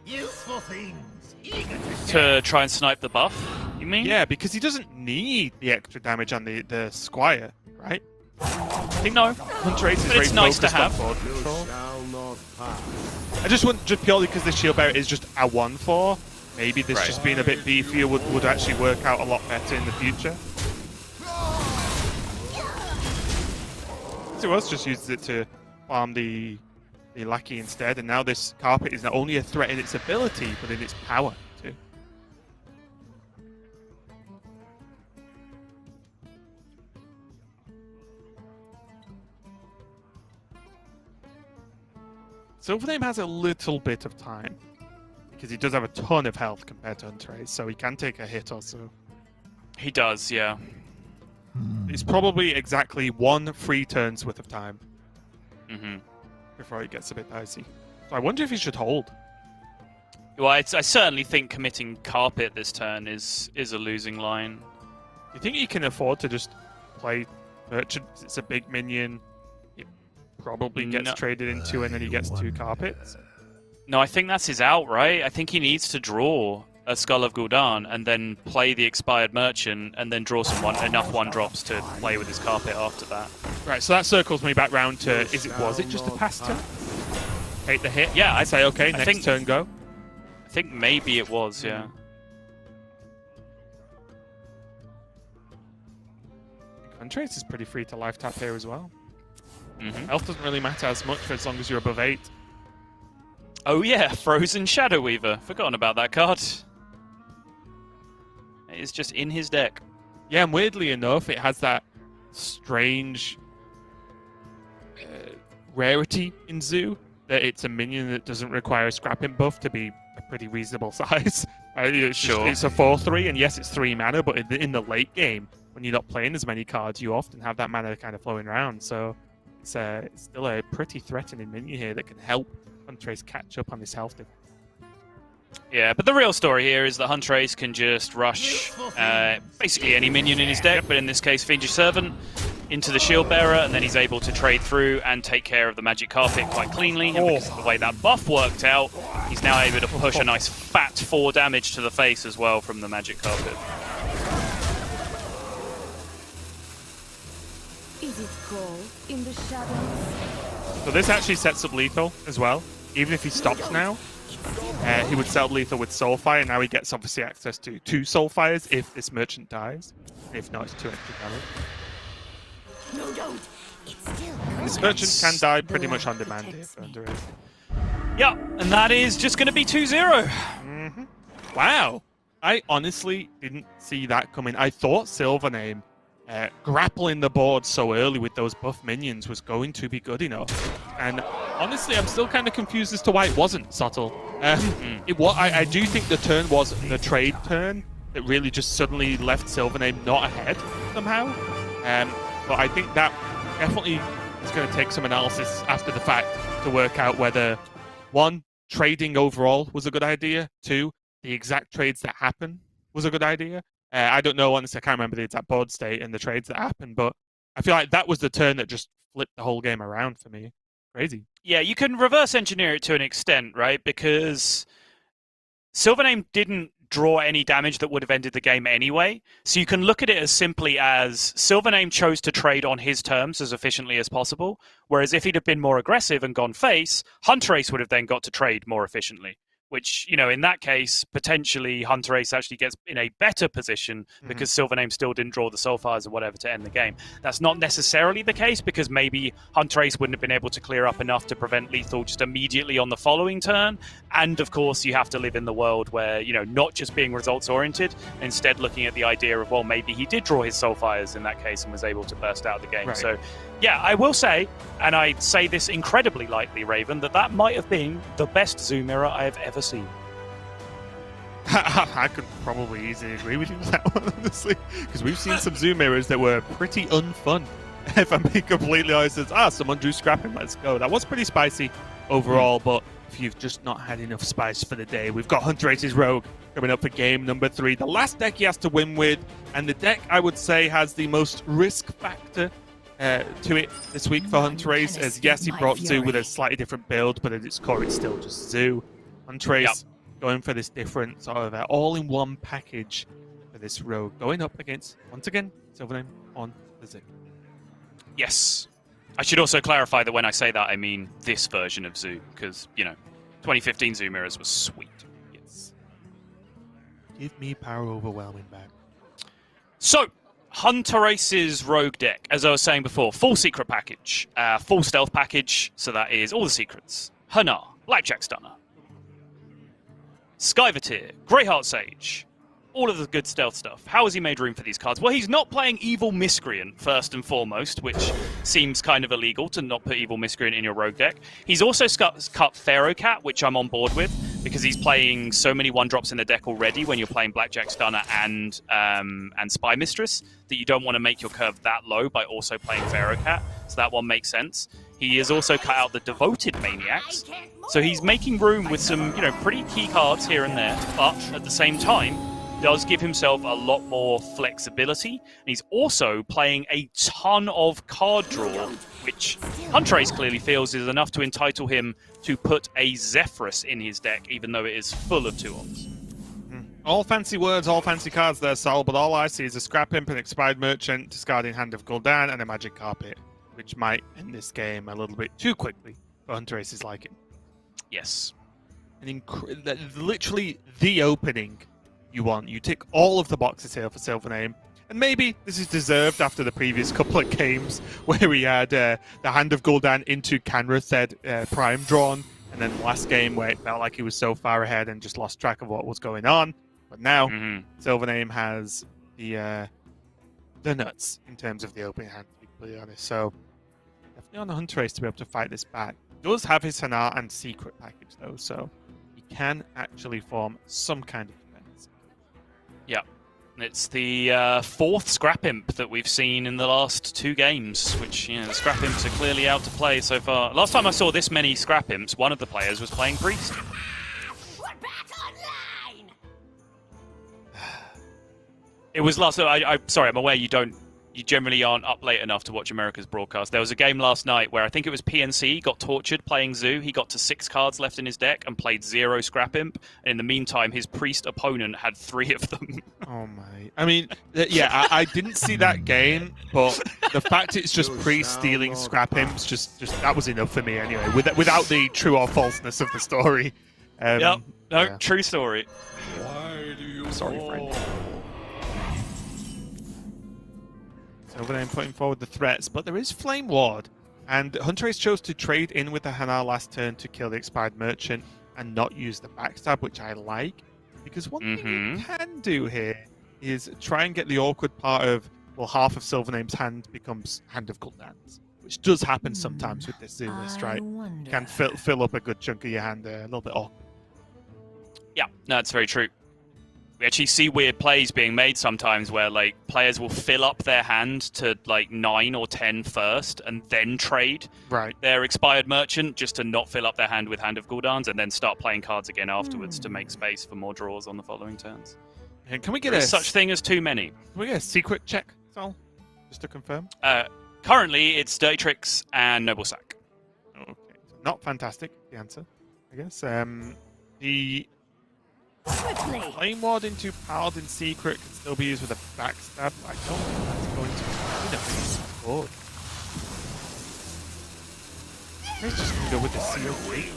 useful things. Eager to try and snipe the buff, you mean? Yeah, because he doesn't need the extra damage on the Squire, right? I think no. Hunterace is But very it's nice to focused have. on board control. I just want, just purely because the Shield Bearer is just a 1-4, maybe this just being a bit beefier would actually work out a lot better in the future. So else just uses it to farm the Lackey instead, and now this Carpet is not only a threat in its ability, but in its power too. SilverName has a little bit of time, because he does have a ton of health compared to Hunterace, so he can take a hit or so. He does, yeah. It's probably exactly 1 free turn's worth of time before it gets a bit dicey. So I wonder if he should hold. Well, I certainly think committing Carpet this turn is a losing line. Do you think he can afford to just play Merchant? It's a big minion. It probably gets traded into, and then he gets 2 Carpets. No, I think that's his out, right? I think he needs to draw a Skull of Gul'dan and then play the Expired Merchant and then draw enough 1-drops to play with his Carpet after that. Right, so that circles me back round to, was it just a pass turn? Take the hit? Yeah, I say okay, next turn go. I think maybe it was, yeah. Hunterace is pretty free to life tap here as well. Health doesn't really matter as much for as long as you're above 8. Oh yeah, Frozen Shadow Weaver. Forgotten about that card. It is just in his deck. Yeah, and weirdly enough, it has that strange rarity in Zoo that it's a minion that doesn't require a scrapping buff to be a pretty reasonable size. It's a 4/3, and yes, it's 3 mana, but in the late game, when you're not playing as many cards, you often have that mana kind of flowing around. So it's still a pretty threatening minion here that can help Hunterace catch up on his health difference. Yeah, but the real story here is that Hunterace can just rush basically any minion in his deck, but in this case, Fiendish Servant into the Shield Bearer, and then he's able to trade through and take care of the Magic Carpet quite cleanly. And because of the way that buff worked out, he's now able to push a nice fat 4 damage to the face as well from the Magic Carpet. Is it cold in the shadows? So this actually sets up lethal as well. even if he stops now, he would set up lethal with Soulfire. Now he gets obviously access to 2 Soulfires if this merchant dies. If not, it's 2 extra damage. This merchant can die pretty much on demand here for Hunterace. Yeah, and that is just going to be 2-0. Wow. I honestly didn't see that coming. I thought SilverName grappling the board so early with those buff minions was going to be good enough. And honestly, I'm still kind of confused as to why it wasn't subtle. I do think the turn was the trade turn that really just suddenly left SilverName not ahead somehow. But I think that definitely is going to take some analysis after the fact to work out whether, 1, trading overall was a good idea, 2, the exact trades that happen was a good idea. I don't know, honestly, I can't remember the exact board state and the trades that happened, but I feel like that was the turn that just flipped the whole game around for me. Crazy. Yeah, you can reverse engineer it to an extent, right? Because SilverName didn't draw any damage that would have ended the game anyway. So you can look at it as simply as SilverName chose to trade on his terms as efficiently as possible, whereas if he'd have been more aggressive and gone face, Hunterace would have then got to trade more efficiently. Which, you know, in that case, potentially Hunterace actually gets in a better position because SilverName still didn't draw the Soulfires or whatever to end the game. That's not necessarily the case because maybe Hunterace wouldn't have been able to clear up enough to prevent lethal just immediately on the following turn. And of course, you have to live in the world where, you know, not just being results oriented, instead looking at the idea of, well, maybe he did draw his Soulfires in that case and was able to burst out of the game. Right. So, yeah, I will say, and I say this incredibly lightly, Raven, that might have been the best Zoo mirror I have ever seen. I could probably easily agree with you with that one, honestly, because we've seen some Zoo mirrors that were pretty unfun. If I'm being completely honest, it's, someone drew scrapping, let's go. That was pretty spicy overall, but if you've just not had enough spice for the day, we've got Hunterace's Rogue coming up for game number 3. The last deck he has to win with, and the deck I would say has the most risk factor to it this week for Hunterace, as yes, he brought Zoo with a slightly different build, but at its core, it's still just Zoo. Hunterace going for this different sort of all-in-one package for this Rogue, going up against, once again, SilverName on the Zoo. Yes. I should also clarify that when I say that, I mean this version of Zoo, because, you know, 2015 Zoo mirrors was sweet. Yes. Give me power overwhelming back. So, Hunterace's Rogue deck, as I was saying before, full secret package, full stealth package, so that is all the secrets. Hanar, Blackjack Stunner, Skyvatir, Greyheart Sage, all of the good stealth stuff. How has he made room for these cards? Well, he's not playing Evil Miscreant, first and foremost, which seems kind of illegal to not put Evil Miscreant in your Rogue deck. He's also cut Pharaoh Cat, which I'm on board with, because he's playing so many 1-drops in the deck already when you're playing Blackjack Stunner and Spy Mistress, that you don't want to make your curve that low by also playing Pharaoh Cat, so that one makes sense. He has also cut out the Devoted Maniacs, so he's making room with some, you know, pretty key cards here and there, but at the same time, does give himself a lot more flexibility. And he's also playing a ton of card draw, which Hunterace clearly feels is enough to entitle him to put a Zephyrus in his deck, even though it is full of 2-ons. All fancy words, all fancy cards there, Sol, but all I see is a Scrap Imp, an Expired Merchant, discarding Hand of Gul'dan, and a Magic Carpet, which might end this game a little bit too quickly for Hunterace's liking. Yes. Literally the opening you want. You tick all of the boxes here for SilverName. And maybe this is deserved after the previous couple of games where we had the Hand of Gul'dan into Canrathed Prime drawn, and then last game where it felt like he was so far ahead and just lost track of what was going on. But now, SilverName has the nuts in terms of the opening hand, to be completely honest. So, definitely on the Hunterace to be able to fight this back. He does have his Hanar and Secret package, though, so he can actually form some kind of defense. Yeah. It's the 4th Scrap Imp that we've seen in the last 2 games, which, you know, the Scrap Imps are clearly out to play so far. Last time I saw this many Scrap Imps, one of the players was playing Priest. It was last... sorry, I'm aware you don't you generally aren't up late enough to watch America's broadcast. There was a game last night where I think it was PNC got tortured playing Zoo. He got to 6 cards left in his deck and played 0 Scrap Imp. And in the meantime, his Priest opponent had 3 of them. Oh my! I mean, yeah, I didn't see that game, but the fact it's just Priest stealing Scrap Imps, just that was enough for me anyway. Without the true or falseness of the story. Yep. No, yeah. true story. Why do you Sorry, friend. SilverName putting forward the threats, but there is Flame Ward, and Hunterace chose to trade in with the Hanar last turn to kill the expired merchant and not use the backstab, which I like, because one thing you can do here is try and get the awkward part of, well, half of SilverName's hand becomes Hand of Gul'dans, which does happen sometimes with this Zoo list, right? You can fill up a good chunk of your hand a little bit awkward. Yeah, no, that's very true. We actually see weird plays being made sometimes where like players will fill up their hand to like 9 or 10 first and then trade their expired merchant just to not fill up their hand with Hand of Gul'dans and then start playing cards again afterwards to make space for more draws on the following turns. And can we get There's such thing as too many? Can we get a secret check, Sol? Just to confirm? Currently, it's Dirty Tricks and Noble Sack. Okay. Not fantastic, the answer, I guess. The Flame Ward into Paladin Secret can still be used with a backstab. I don't think that's going to be good. Let's just go with the Seal Fate.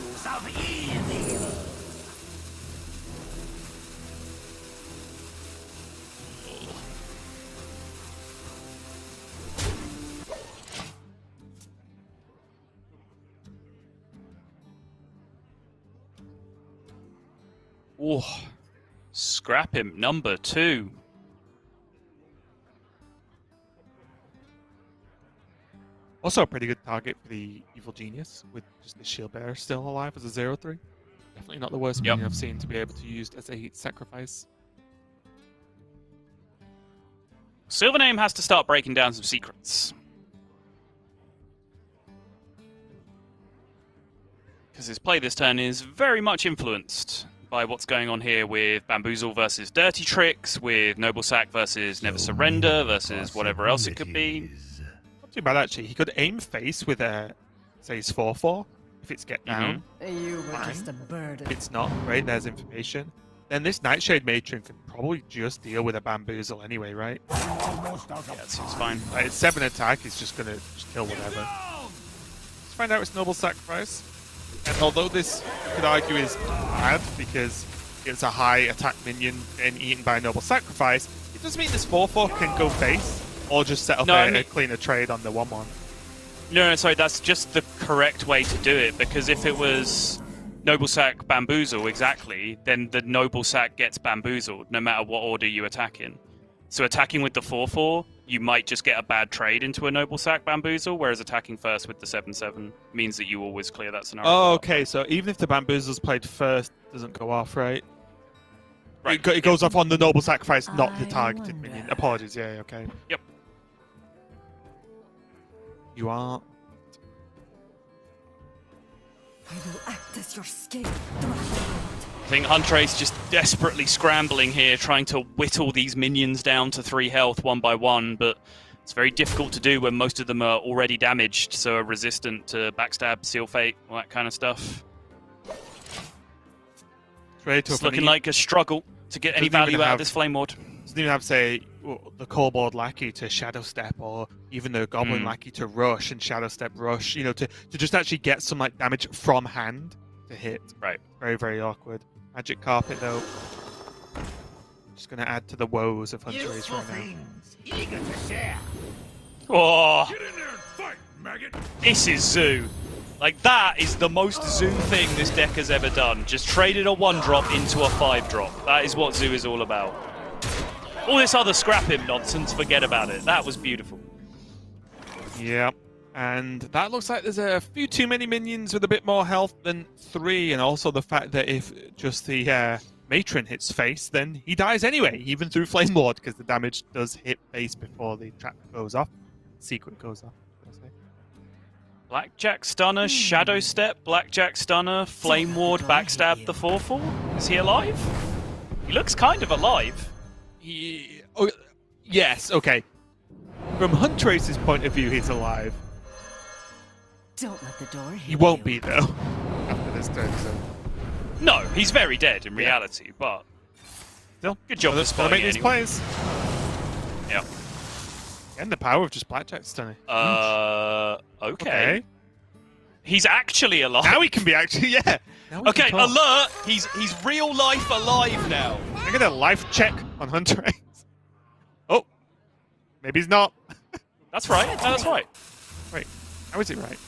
Oh, Scrap Imp number 2. Also a pretty good target for the Evil Genius, with just the Shield Bearer still alive as a 0-3. Definitely not the worst minion I've seen to be able to use as a sacrifice. SilverName has to start breaking down some secrets. Because his play this turn is very much influenced by what's going on here with Bamboozle versus Dirty Tricks, with Noble Sack versus Never Surrender versus whatever else it could be. Not too bad, actually. He could aim face with a, say, his 4-4, if it's get down. You were just a bird. If it's not, great, there's information. Then this Nightshade Matron can probably just deal with a Bamboozle anyway, right? Yeah, it seems fine. Like, it's 7 attack, it's just gonna just kill whatever. Let's find out its Noble Sacrifice. And although this, you could argue, is bad because it's a high attack minion and eaten by a Noble Sacrifice, it doesn't mean this 4-4 can go face or just set up a cleaner trade on the 1-1. No, sorry, that's just the correct way to do it, because if it was Noble Sack Bamboozle, exactly, then the Noble Sack gets bamboozled no matter what order you attack in. So attacking with the 4-4, you might just get a bad trade into a Noble Sack Bamboozle, whereas attacking first with the 7-7 means that you always clear that scenario. Oh, okay, so even if the Bamboozle's played first, it doesn't go off, right? Right. It goes off on the Noble Sacrifice, not the targeted minion. Apologies, yeah, okay. Yep. You are... I will act as your scapegoat. I think Hunterace just desperately scrambling here, trying to whittle these minions down to 3 health one by one, but it's very difficult to do when most of them are already damaged, so are resistant to backstab, seal fate, all that kind of stuff. It's looking like a struggle to get any value out of this Flame Ward. Doesn't even have, say, the Kobold Lackey to Shadow Step, or even the Goblin Lackey to Rush and Shadow Step Rush, you know, to just actually get some like damage from hand to hit. Right. Very, very awkward. Magic Carpet, though. Just going to add to the woes of Hunterace right now. Eager to share. Oh, Get in there and fight, maggot! this is Zoo. Like, that is the most Zoo thing this deck has ever done. Just traded a 1-drop into a 5-drop. That is what Zoo is all about. All this other Scrap Imp nonsense, forget about it. That was beautiful. Yep. And that looks like there's a few too many minions with a bit more health than 3, and also the fact that if just the Matron hits face, then he dies anyway, even through Flame Ward, because the damage does hit face before the trap goes off. Secret goes off. Blackjack Stunner, Shadow Step, Blackjack Stunner, Flame Ward, Backstab the 4-4. Is he alive? He looks kind of alive. Yes, okay. from Hunterace's point of view, he's alive. Don't let the door hit He won't you. be though after this turn. So No, he's very dead in reality, but still, good job for let's spotting make it these anyway. plays. Yeah. And the power of just blackjack stunning. Okay. He's actually alive. Now he can be actually, yeah. Now he Okay, can talk. alert! He's real life alive now. Look at a life check on Hunterace. Oh, maybe he's not. That's right. No, that's right. Wait, how is it right?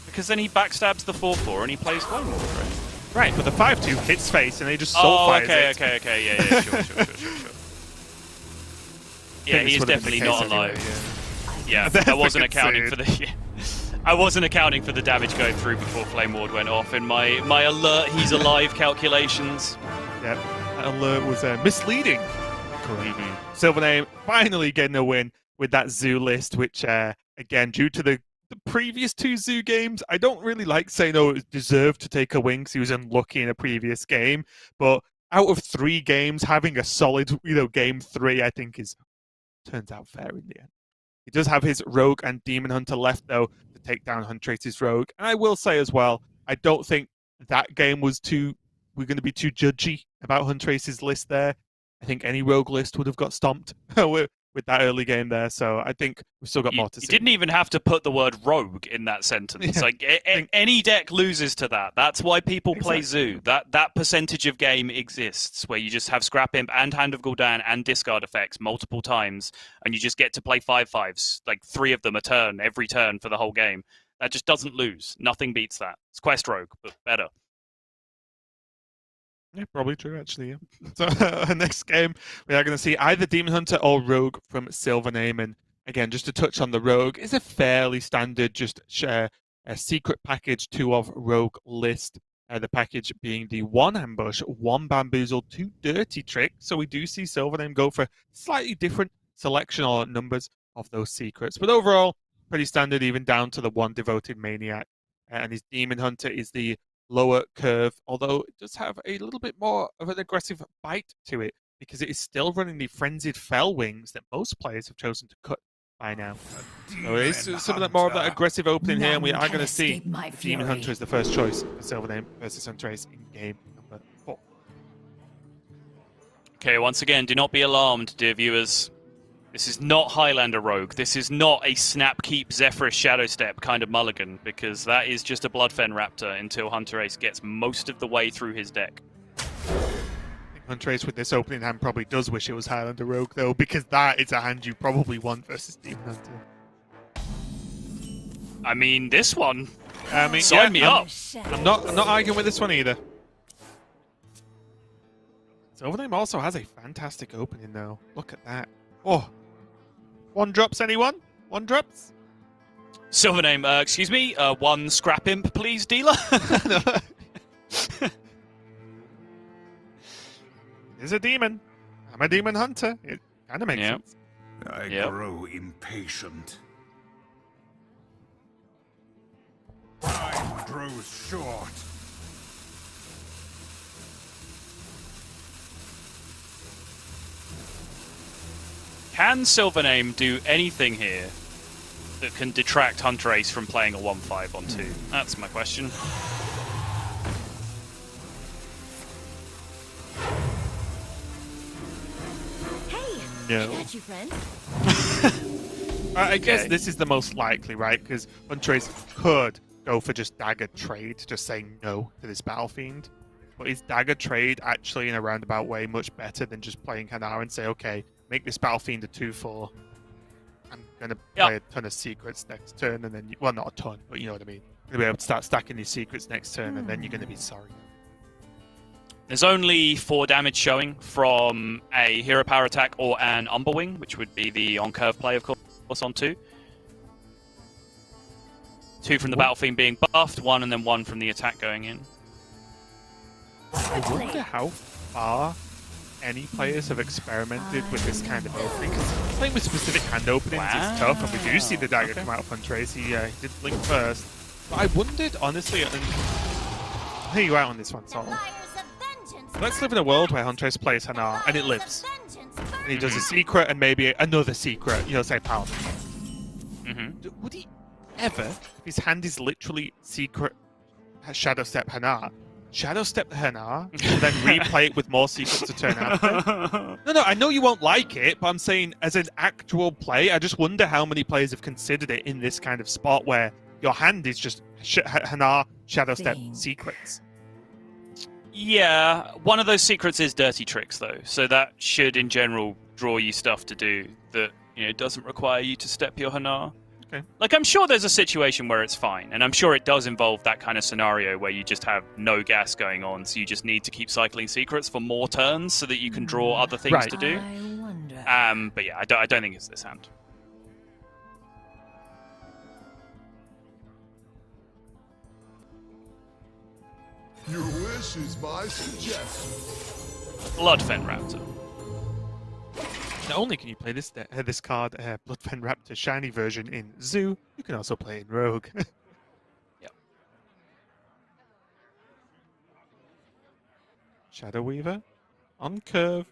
Because then he backstabs the 4/4 and he plays Flame Ward, right? Right, but the 5/2 hits face and they just soul Oh, fires okay, it. okay, yeah, sure. Yeah, think he this is would have been definitely the not case anyway, alive. yeah. Yeah, That's I wasn't the accounting for concern. I wasn't accounting for the damage going through before Flame Ward went off in my alert he's alive calculations. Yeah, that alert was misleading. SilverName finally getting a win with that zoo list, which again, due to the previous 2 zoo games, I don't really like saying, oh, it deserved to take a win because he was unlucky in a previous game. But out of 3 games, having a solid, game 3, I think turns out fair in the end. He does have his Rogue and Demon Hunter left, though, to take down Hunterace's Rogue. And I will say as well, I don't think that game we're going to be too judgy about Hunterace's list there. I think any Rogue list would have got stomped with that early game there. So I think we've still got more to see. You didn't even have to put the word rogue in that sentence. Yeah. Like any deck loses to that. That's why people play Exactly. Zoo. That percentage of game exists where you just have Scrap Imp and Hand of Gul'dan and discard effects multiple times, and you just get to play 5/5s, like 3 of them a turn every turn for the whole game. That just doesn't lose. Nothing beats that. It's Quest Rogue, but better. Yeah, probably true, actually. Yeah. So, next game, we are going to see either Demon Hunter or Rogue from SilverName. And again, just to touch on the Rogue, is a fairly standard, just a secret package 2 of Rogue list. The package being the 1 ambush, 1 bamboozle, 2 dirty trick. So we do see SilverName go for slightly different selection or numbers of those secrets. But overall, pretty standard, even down to the 1 devoted maniac. And his Demon Hunter is the lower curve, although it does have a little bit more of an aggressive bite to it because it is still running the frenzied fell wings that most players have chosen to cut by now. So it is some of that more of that aggressive opening here, and we are going to see Demon Hunter as the first choice for SilverName versus Hunterace in game number 4. Okay, once again, do not be alarmed, dear viewers. This is not Highlander Rogue. This is not a Snap Keep Zephyrus Shadow Step kind of mulligan, because that is just a Bloodfen Raptor until Hunterace gets most of the way through his deck. I think Hunterace with this opening hand probably does wish it was Highlander Rogue, though, because that is a hand you probably want versus Demon Hunter. I mean, this one. Sign Sign me up. I'm not arguing with this one either. SilverName also has a fantastic opening, though. Look at that. Oh. 1 drops, anyone? 1 drops? SilverName, excuse me, 1 Scrap Imp, please, dealer. He's a demon. I'm a demon hunter. It kind of makes sense. I grow impatient. Time grows short. Can SilverName do anything here that can detract Hunterace from playing a 1/5 on 2? That's my question. No. I got you, friend. I guess Okay. this is the most likely, right? Because Hunterace could go for just dagger trade, just saying no to this Battle Fiend. But is dagger trade actually in a roundabout way much better than just playing Hanar and say, okay, make this Battle Fiend a 2/4. I'm going to play a ton of secrets next turn, and then, well, not a ton, but you know what I mean. You're going to be able to start stacking these secrets next turn, and then you're going to be sorry. There's only 4 damage showing from a hero power attack or an Umberwing, which would be the on-curve play, of course, on 2. 2 from the Battle Fiend being buffed, 1 and then 1 from the attack going in. I wonder how far any players have experimented with this kind of opening. Because playing with specific hand openings is tough, and we do see the dagger come out of Hunterace. He did blink first. But I wondered, honestly, and I'll hear you out on this one, Sol. Let's live in a world where Hunterace plays Hanar, and it lives. and he does a secret and maybe another secret, you know, say Paladin. Would he ever, if his hand is literally secret Shadow Step Hanar, Shadow Step the Hanar, and then replay it with more secrets to turn after? No, I know you won't like it, but I'm saying as an actual play, I just wonder how many players have considered it in this kind of spot where your hand is just Hanar, Shadow Step secrets. Yeah, one of those secrets is Dirty Tricks, though, so that should, in general, draw you stuff to do that, you know, doesn't require you to step your Hanar. Okay. Like, I'm sure there's a situation where it's fine, and I'm sure it does involve that kind of scenario where you just have no gas going on, so you just need to keep cycling secrets for more turns so that you can draw other things to do. I wonder. But yeah, I don't think it's this hand. Your wish is my suggestion. Bloodfen Raptor. Not only can you play this this card, Bloodfen Raptor Shiny version in Zoo, you can also play in Rogue. Yep. Shadow Weaver on curve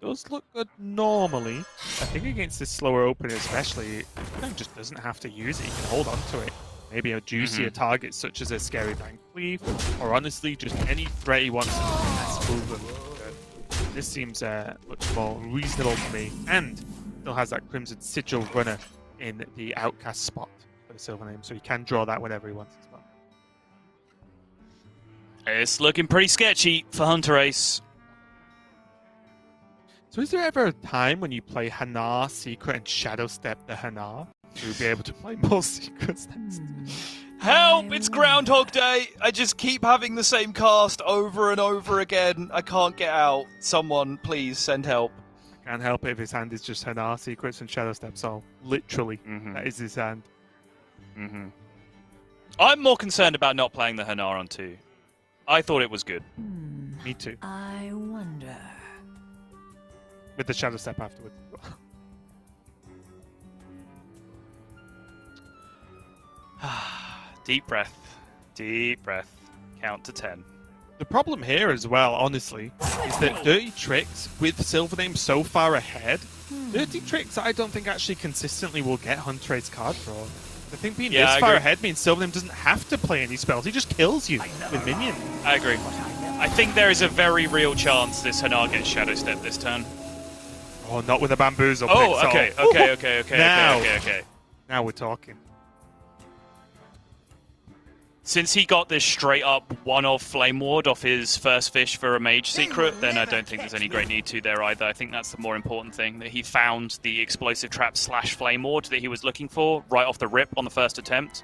does look good normally. I think against this slower opener especially, it kind of just doesn't have to use it. You can hold on to it. Maybe a juicier target such as a Scary Bank Cleave, or honestly just any threat he wants to mess over. This seems much more reasonable to me, and still has that Crimson Sigil runner in the outcast spot for the SilverName, so he can draw that whenever he wants as well. It's looking pretty sketchy for Hunterace. So is there ever a time when you play Hanar, Secret, and Shadow Step the Hanar to be able to play more Secrets next? Help! It's Groundhog Day! I just keep having the same cast over and over again. I can't get out. Someone, please, send help. I can't help it if his hand is just Hanar, Secrets, and Shadow Step, so literally, that is his hand. I'm more concerned about not playing the Hanar on 2. I thought it was good. Me too. I wonder. With the Shadow Step afterwards. Deep breath. Deep breath. Count to 10. The problem here as well, honestly, is that Dirty Tricks, with SilverName so far ahead, Dirty Tricks I don't think actually consistently will get Hunterace card draw. I think being this far ahead means SilverName doesn't have to play any spells, he just kills you with minions. I agree. I think there is a very real chance this Hanar gets Shadow Step this turn. Oh, not with a Bamboozle. Oh, okay. Now we're talking. Since he got this straight up one-off Flame Ward off his first fish for a Mage Secret, then I don't think there's any great need to there either. I think that's the more important thing, that he found the Explosive Trap / Flame Ward that he was looking for right off the rip on the first attempt.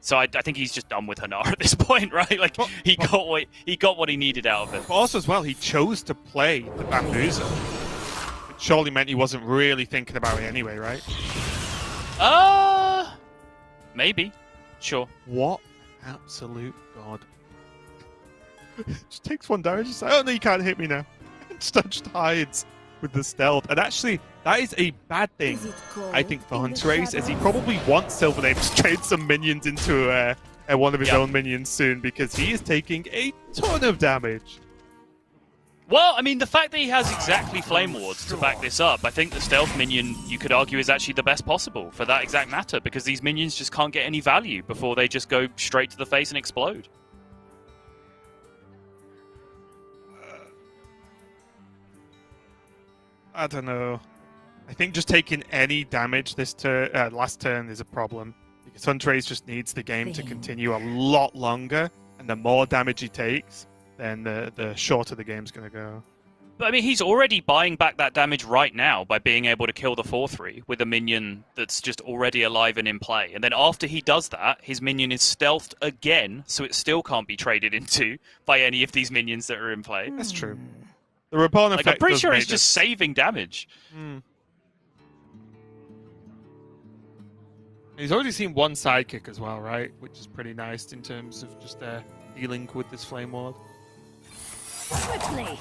So I think he's just done with Hanar at this point, right? Like, he got what he needed out of it. But also as well, he chose to play the Bamboozle. Which surely meant he wasn't really thinking about it anyway, right? Maybe. Sure. What? Absolute god. Just takes 1 damage. Just like, oh no, you can't hit me now. Just hides with the stealth. And actually, that is a bad thing, I think, for Hunterace, as he probably wants SilverName to trade some minions into one of his own minions soon, because he is taking a ton of damage. Well, I mean, the fact that he has exactly Flame Wards to back this up, I think the stealth minion, you could argue, is actually the best possible for that exact matter, because these minions just can't get any value before they just go straight to the face and explode. I don't know. I think just taking any damage this last turn is a problem, because Hunterace just needs the game to continue a lot longer, and the more damage he takes, then the shorter the game's going to go. But I mean, he's already buying back that damage right now by being able to kill the 4/3 with a minion that's just already alive and in play. And then after he does that, his minion is stealthed again, so it still can't be traded into by any of these minions that are in play. That's true. The Rapon effect, I'm pretty sure he's just saving damage. He's already seen 1 sidekick as well, right? Which is pretty nice in terms of just dealing with this Flame Ward. Quickly.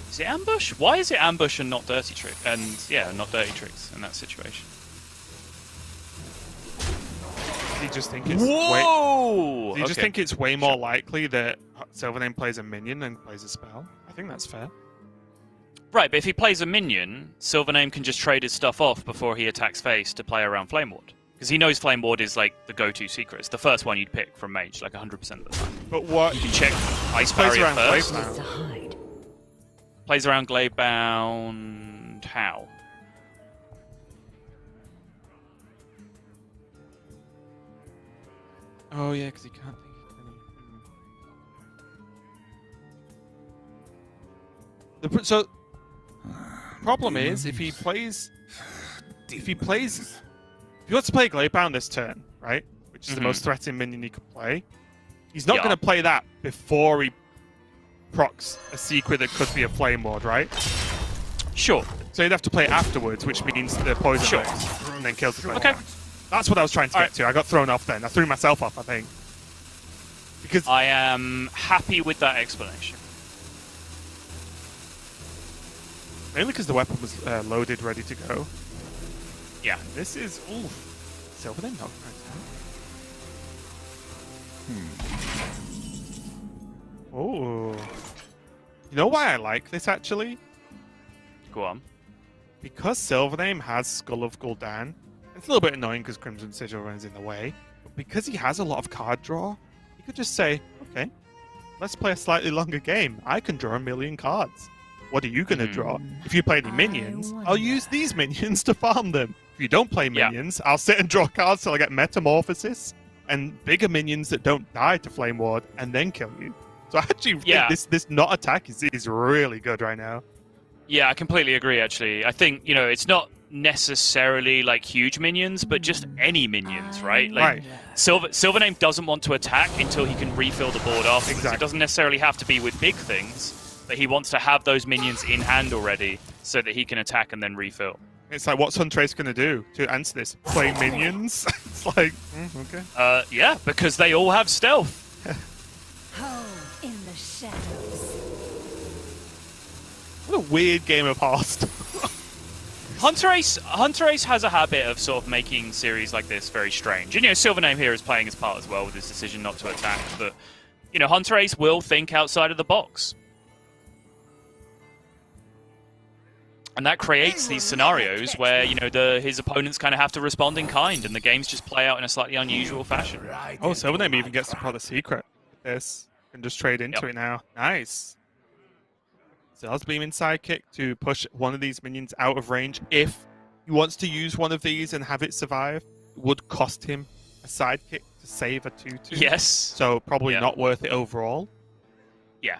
Is it ambush? Why is it ambush and not dirty trick? And yeah, not dirty tricks in that situation. Does he just think it's Whoa! Does he just think it's way more likely that SilverName plays a minion than plays a spell? I think that's fair. Right, but if he plays a minion, SilverName can just trade his stuff off before he attacks face to play around Flame Ward. Because he knows Flame Ward is like the go-to secret. It's the first one you'd pick from Mage, like 100% of the time. But what? You can check Ice Plays Barrier around first. Gravebound. To hide. Plays around Gladebound. How? Oh yeah, because he can't think. So, problem is if he wants to play Gladebound this turn, right, which is the most threatening minion he could play, he's not going to play that before he procs a secret that could be a Flame Ward, right? Sure. So he'd have to play it afterwards, which means the poison Sure. rays, and then kills the Flame Okay. Ward. That's what I was trying to get to. I got thrown off then. I threw myself off, I think. Because I am happy with that explanation. mainly because the weapon was loaded, ready to go. Yeah. This is SilverName not Oh. You know why I like this actually? Go on. Because SilverName has Skull of Gul'dan. It's a little bit annoying because Crimson Sigil runs in the way. But because he has a lot of card draw, he could just say, okay, let's play a slightly longer game. I can draw a million cards. What are you going to draw? If you play any minions, I'll use these minions to farm them. If you don't play minions, I'll sit and draw cards till I get Metamorphosis and bigger minions that don't die to Flame Ward and then kill you. So I actually think this not attack is really good right now. Yeah, I completely agree, actually. I think, it's not necessarily like huge minions, but just any minions, right? Like SilverName doesn't want to attack until he can refill the board afterwards. Exactly. It doesn't necessarily have to be with big things, but he wants to have those minions in hand already so that he can attack and then refill. It's like, what's Hunterace going to do to answer this? Play minions? It's like, okay. Yeah, because they all have stealth. Home in the shadows. What a weird game of Hearthstone. Hunterace has a habit of sort of making series like this very strange. And, SilverName here is playing his part as well with his decision not to attack. But, Hunterace will think outside of the box. And that creates these scenarios where, his opponents kind of have to respond in kind, and the games just play out in a slightly unusual fashion. Oh, SilverName even gets to play the secret. This can just trade into it now. Nice. Zell's Beaming Sidekick to push one of these minions out of range. If he wants to use one of these and have it survive, it would cost him a Sidekick to save a 2-2. Yes. So probably not worth it overall. Yeah.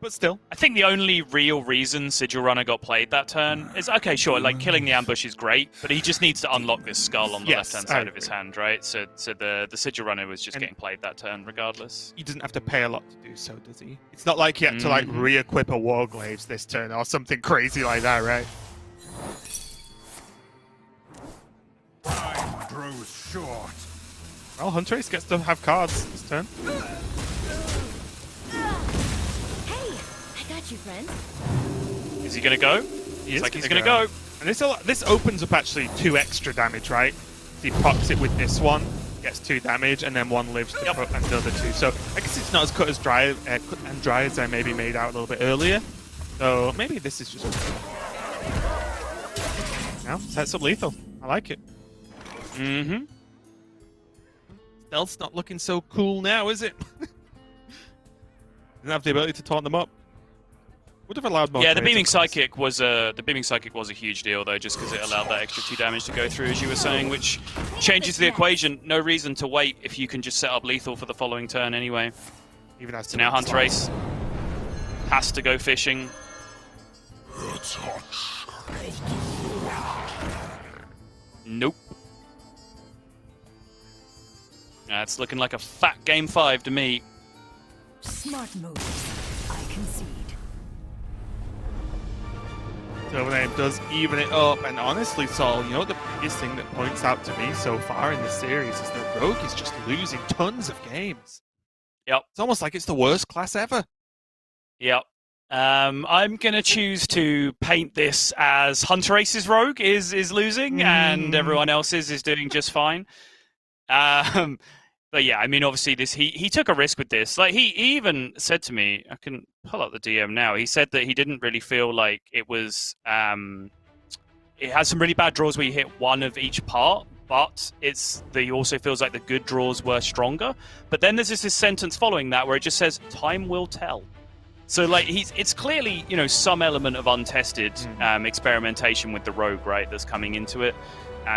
But still. I think the only real reason Sigil Runner got played that turn is, okay, sure, like killing the ambush is great, but he just needs to unlock this skull on the left-hand side of his hand, right? So the Sigil Runner was just getting played that turn regardless. He doesn't have to pay a lot to do so, does he? It's not like he had to re-equip a Warglaives this turn or something crazy like that, right? Time grows short. Well, Hunterace gets to have cards this turn. Got you, friend. Is he going to go? He's going to go. And this opens up actually 2 extra damage, right? He procs it with this one, gets 2 damage, and then 1 lives to put another 2. So I guess it's not as cut and dry as I maybe made out a little bit earlier. So maybe this is just... Now, sets up lethal. I like it. Mm-hmm. Stealth's not looking so cool now, is it? Doesn't have the ability to taunt them up. Would have allowed more. Yeah, the beaming psychic was a huge deal though, just because it allowed that extra 2 damage to go through, as you were saying, which changes the equation. No reason to wait if you can just set up lethal for the following turn anyway. Even as so now Hunterace has to go fishing. Nope. That's looking like a fat game 5 to me. Smart move. I concede. SilverName does even it up, and honestly, Saul, you know what the biggest thing that points out to me so far in the series is that Rogue is just losing tons of games. Yep. It's almost like it's the worst class ever. Yep. I'm going to choose to paint this as Hunterace's Rogue is losing, and everyone else's is doing just fine. But yeah, I mean, obviously, he took a risk with this. Like he even said to me, I can pull up the DM now. He said that he didn't really feel like it was. It has some really bad draws where you hit one of each part, but he also feels like the good draws were stronger. But then there's this sentence following that where it just says, "Time will tell." So like it's clearly some element of untested experimentation with the rogue, right? That's coming into it.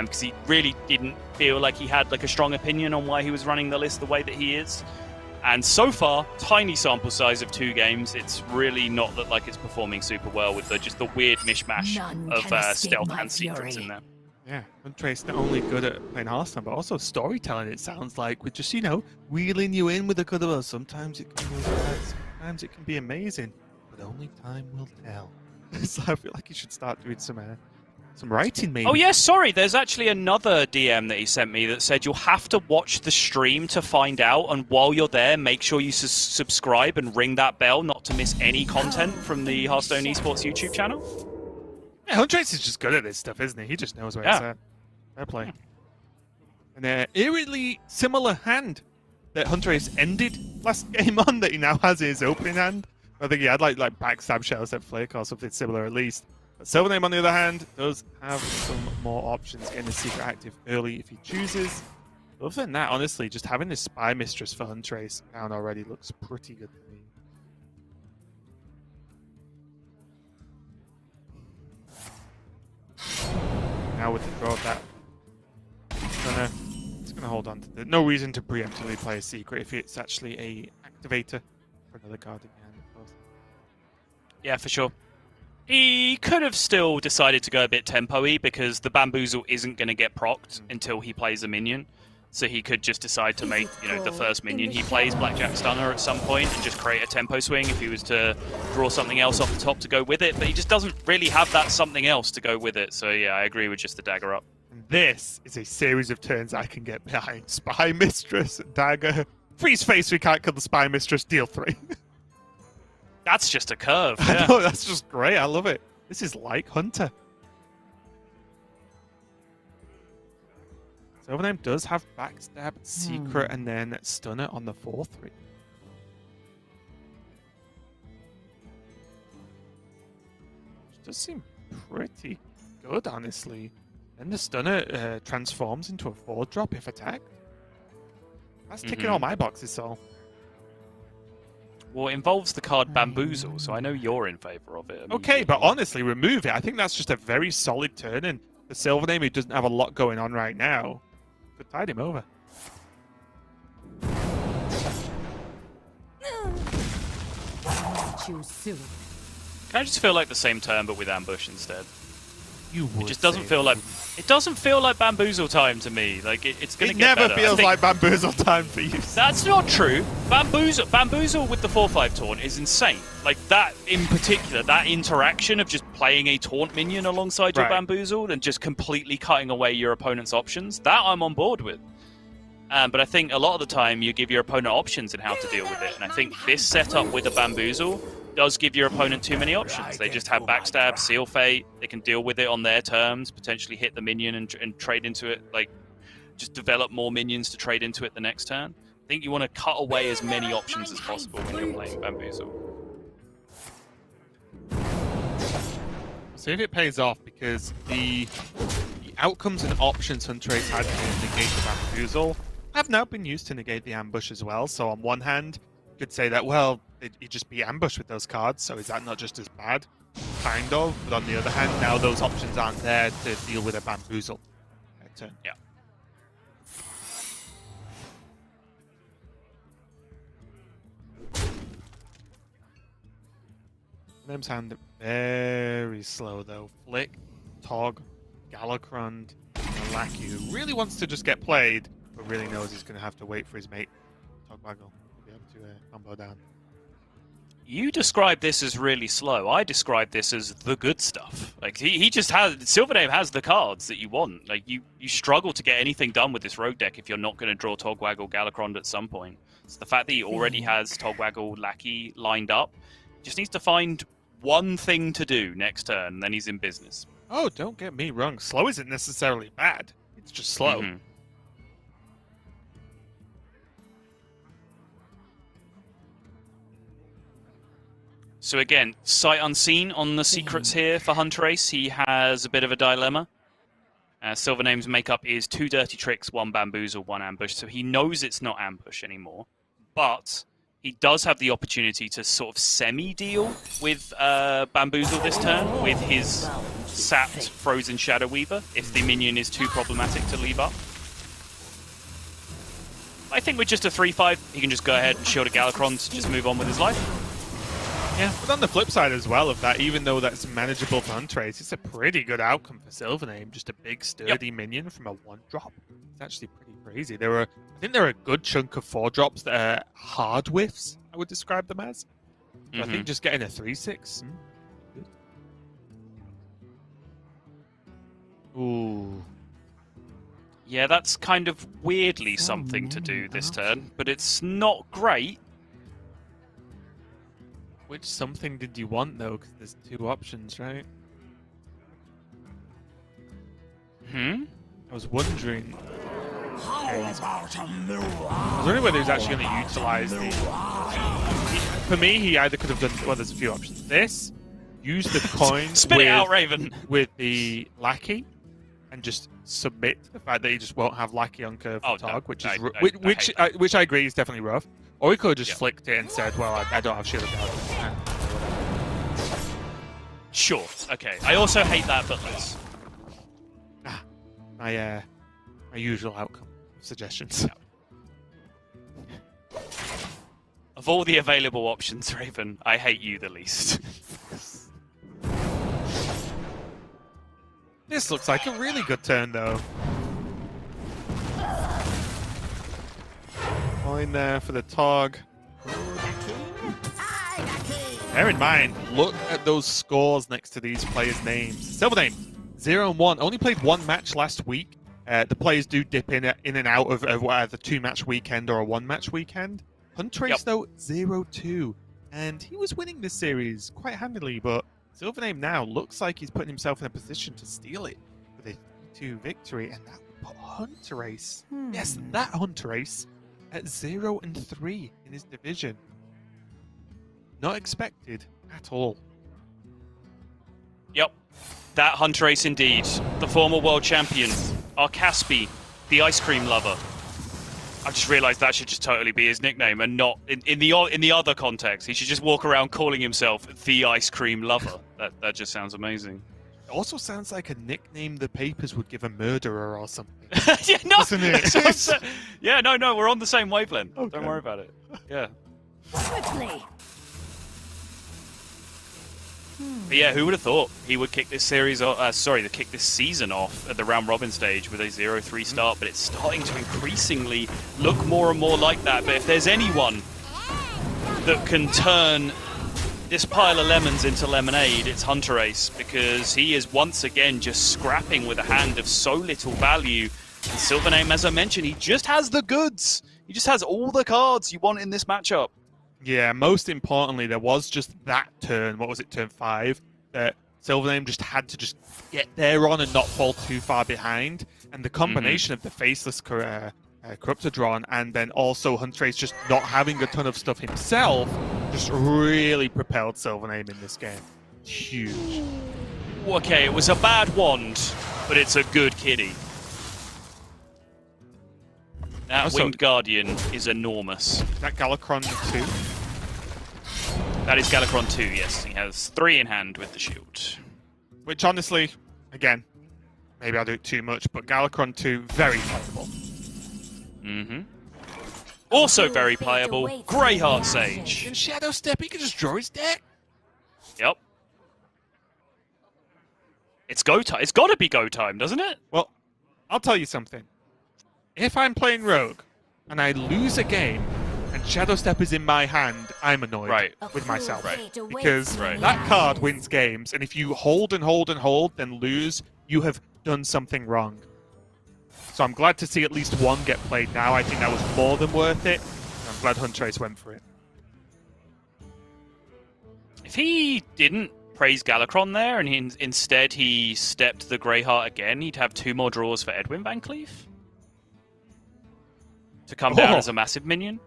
Because he really didn't feel like he had like a strong opinion on why he was running the list the way that he is. And so far, tiny sample size of 2 games, it's really not looked like it's performing super well with just the weird mishmash of stealth and secrets in there. Yeah, Hunterace not only good at playing Hearthstone, but also storytelling, it sounds like, with just, wheeling you in with a good of sometimes it can be bad, sometimes it can be amazing, but only time will tell. So I feel like you should start doing some writing, maybe. Oh, yeah, sorry. There's actually another DM that he sent me that said you'll have to watch the stream to find out. And while you're there, make sure you subscribe and ring that bell not to miss any content from the Hearthstone Esports YouTube channel. Yeah, Hunterace is just good at this stuff, isn't he? He just knows where it's at. Fair play. And an eerily similar hand that Hunterace ended last game on that he now has in his opening hand. I think he had like backstab shells at Flick or something similar at least. But SilverName, on the other hand, does have some more options, getting the secret active early if he chooses. Other than that, honestly, just having this Spy Mistress for Hunterace down already looks pretty good to me. Now with the draw of that, it's gonna hold on to it. No reason to preemptively play a secret if it's actually a activator for another card again, of course. Yeah, for sure. He could have still decided to go a bit tempo-y because the Bamboozle isn't going to get procced until he plays a minion. So he could just decide to make, the first minion he plays Blackjack Stunner at some point and just create a tempo swing if he was to draw something else off the top to go with it. But he just doesn't really have that something else to go with it. So yeah, I agree with just the dagger up. This is a series of turns I can get behind. Spy Mistress, dagger, freeze face, we can't kill the Spy Mistress, deal 3. That's just a curve. I know, that's just great. I love it. This is like Hunter. SilverName does have backstab, secret, and then stunner on the 4-3. Which does seem pretty good, honestly. Then the stunner transforms into a 4-drop if attacked. That's ticking all my boxes, so. Well, it involves the card Bamboozle, so I know you're in favor of it. Okay, but honestly, remove it. I think that's just a very solid turn, and the SilverName, who doesn't have a lot going on right now, could tide him over. Choose soon. Can I just feel like the same turn, but with ambush instead? You would. It just doesn't feel like Bamboozle time to me. Like it's gonna get better. It never feels like Bamboozle time for you. That's not true. Bamboozle with the 4/5 taunt is insane. Like that in particular, that interaction of just playing a taunt minion alongside your Bamboozle and just completely cutting away your opponent's options. That I'm on board with. But I think a lot of the time you give your opponent options in how to deal with it, and I think this setup with a Bamboozle does give your opponent too many options. They just have backstab, seal fate. They can deal with it on their terms, potentially hit the minion and trade into it. Like, just develop more minions to trade into it the next turn. I think you want to cut away as many options as possible when you're playing Bamboozle. See if it pays off, because the outcomes and options Hunterace had to negate the Bamboozle have now been used to negate the ambush as well. So on one hand, you could say that, well, you just be ambushed with those cards, so is that not just as bad? Kind of. But on the other hand, now those options aren't there to deal with a Bamboozle turn. Yeah. Name's hand very slow though. Flick, Tog, Galakrond, and Lackey, who really wants to just get played, but really knows he's going to have to wait for his mate, Togbaggle, to be able to combo down. You describe this as really slow. I describe this as the good stuff. Like he just has SilverName has the cards that you want. Like you struggle to get anything done with this rogue deck if you're not going to draw Togwaggle Galakrond at some point. So the fact that he already has Togwaggle Lackey lined up, just needs to find one thing to do next turn, and then he's in business. Oh, don't get me wrong. Slow isn't necessarily bad. It's just slow. So again, sight unseen on the secrets here for Hunterace. He has a bit of a dilemma. SilverName's makeup is 2 dirty tricks, 1 bamboozle, 1 ambush. So he knows it's not ambush anymore. But he does have the opportunity to sort of semi-deal with bamboozle this turn with his sapped Frozen Shadow Weaver if the minion is too problematic to leave up. I think with just a 3-5, he can just go ahead and shield a Galakron to just move on with his life. Yeah, but on the flip side as well of that, even though that's manageable for Hunterace, it's a pretty good outcome for SilverName. Just a big, sturdy minion from a 1-drop. It's actually pretty crazy. I think there are a good chunk of 4-drops that are hard whiffs, I would describe them as. So I think just getting a 3-6. Ooh. Yeah, that's kind of weirdly something to do this turn, but it's not great. Which something did you want, though? Because there's 2 options, right? I was wondering... I was wondering whether he was actually going to utilize the... For me, he either could have done... Well, there's a few options. This, use the coin Spit it out, Raven! With the Lackey, and just submit the fact that he just won't have Lackey on curve for Targ, which I agree is definitely rough. Or he could have just flicked it and said, well, I don't have shield of Sure, okay. I also hate that, but let's... My usual outcome suggestions. Of all the available options, Raven, I hate you the least. This looks like a really good turn, though. Coin there for the Targ. Bear in mind, look at those scores next to these players' names. SilverName, 0-1. Only played 1 match last week. The players do dip in and out of either 2-match weekend or a 1-match weekend. Hunterace, though, 0-2. And he was winning this series quite handily, but SilverName now looks like he's putting himself in a position to steal it with a 3-2 victory. And that would put Hunterace, yes, that Hunterace, at 0-3 in his division. Not expected at all. Yep. That Hunterace indeed. The former world champion. Our Caspi, the ice cream lover. I just realised that should just totally be his nickname and not in the other context. He should just walk around calling himself the ice cream lover. That just sounds amazing. It also sounds like a nickname the papers would give a murderer or something. Yeah, no. Doesn't it? Yeah, no, we're on the same wavelength. Okay. Don't worry about it. Yeah. Quickly. But yeah, who would have thought he would kick this series off, kick this season off at the round robin stage with a 0-3 start, but it's starting to increasingly look more and more like that. But if there's anyone that can turn this pile of lemons into lemonade, it's Hunterace, because he is once again just scrapping with a hand of so little value. And SilverName, as I mentioned, he just has the goods. He just has all the cards you want in this matchup. Yeah, most importantly, there was just that turn, what was it, turn 5, that SilverName just had to just get there on and not fall too far behind. And the combination of the Faceless Corruptor drawn and then also Hunterace just not having a ton of stuff himself just really propelled SilverName in this game. Huge. Okay, it was a bad wand, but it's a good kitty. That Winged Guardian is enormous. Is that Galakron 2? That is Galakron 2, yes. He has 3 in hand with the shield. Which honestly, again, maybe I'll do it too much, but Galakron 2, very playable. Also very playable, Greyheart Sage. In Shadow Step, he can just draw his deck. Yep. It's go time. It's got to be go time, doesn't it? Well, I'll tell you something. If I'm playing Rogue and I lose a game and Shadow Step is in my hand, I'm annoyed with myself. Because that card wins games, and if you hold and hold and hold, then lose, you have done something wrong. So I'm glad to see at least one get played now. I think that was more than worth it. I'm glad Hunterace went for it. If he didn't praise Galakron there and instead he stepped the Greyheart again, he'd have 2 more draws for Edwin Van Cleef to come down as a massive minion.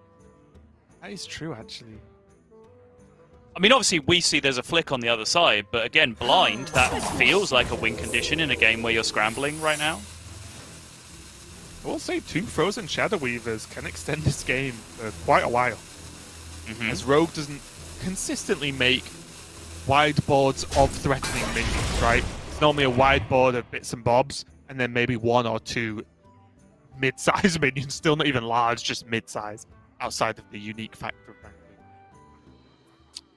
That is true, actually. I mean, obviously, we see there's a flick on the other side, but again, blind, that feels like a win condition in a game where you're scrambling right now. I will say 2 Frozen Shadow Weavers can extend this game for quite a while. As Rogue doesn't consistently make wide boards of threatening minions, right? It's normally a wide board of bits and bobs, and then maybe 1 or 2 mid-size minions, still not even large, just mid-size, outside of the unique factor of rank.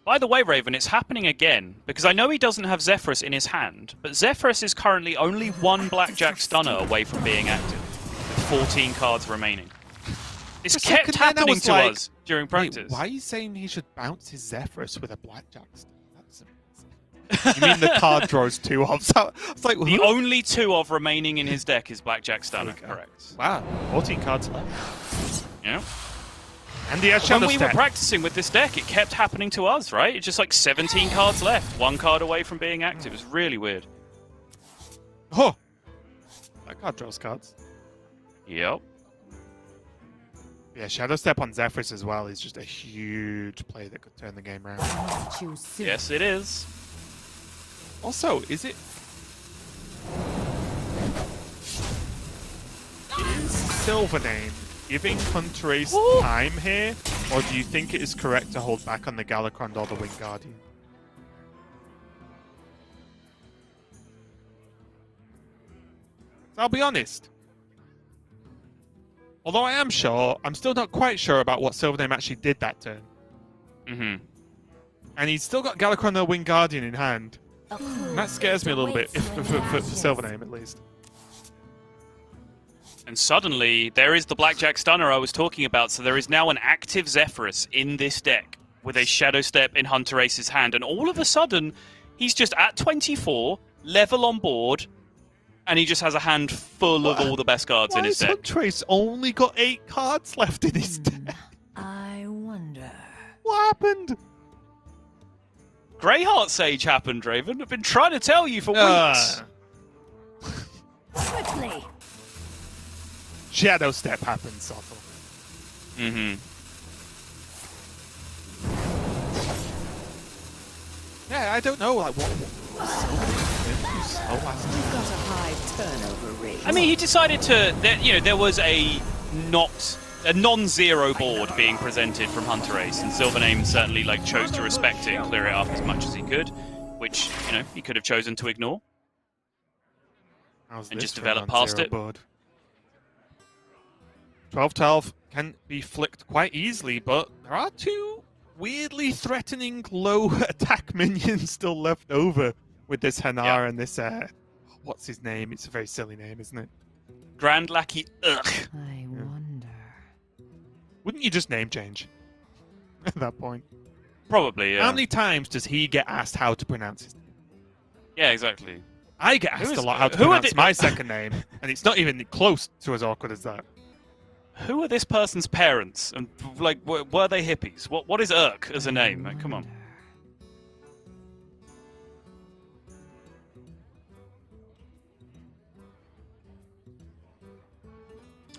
By the way, Raven, it's happening again, because I know he doesn't have Zephyrus in his hand, but Zephyrus is currently only 1 Blackjack Stunner away from being active, with 14 cards remaining. This kept happening to us during practice. Wait, why are you saying he should bounce his Zephyrus with a Blackjack Stunner? That's amazing. You mean the card draws 2 of? So, it's like, the only 2 of remaining in his deck is Blackjack Stunner, correct. Wow, 14 cards left. Yeah. And the when we were practicing with this deck, it kept happening to us, right? It's just like 17 cards left, 1 card away from being active. It's really weird. Oh! That card draws cards. Yep. Yeah, Shadow Step on Zephyrus as well is just a huge play that could turn the game around. Yes, it is. Also, is SilverName giving Hunterace time here, or do you think it is correct to hold back on the Galacrond or the Wing Guardian? I'll be honest. Although I am sure, I'm still not quite sure about what SilverName actually did that turn. And he's still got Galacrond or Wing Guardian in hand. And that scares me a little bit, for SilverName at least. And suddenly, there is the Blackjack Stunner I was talking about, so there is now an active Zephyrus in this deck with a Shadow Step in Hunterace's hand, and all of a sudden, he's just at 24, level on board, and he just has a hand full of all the best cards in his deck. Hunterace only got 8 cards left in his deck? I wonder. What happened? Greyheart Sage happened, Raven. I've been trying to tell you for weeks. Swiftly. Shadow Step happens, Sottle. Yeah, I don't know. Like, what You've got a high turnover rate. I mean, he decided to. There was a non-zero board being presented from Hunterace, and SilverName certainly chose to respect it and clear it up as much as he could, which he could have chosen to ignore and just develop past it. 12-12 can be flicked quite easily, but there are 2 weirdly threatening low attack minions still left over with this Hanar and this, what's his name? It's a very silly name, isn't it? Grand Lackey Ugh. I wonder. Wouldn't you just name change at that point? Probably, yeah. How many times does he get asked how to pronounce his name? Yeah, exactly. I get asked a lot how to pronounce my second name, and it's not even close to as awkward as that. Who are this person's parents? And were they hippies? What is Urk as a name? Come on.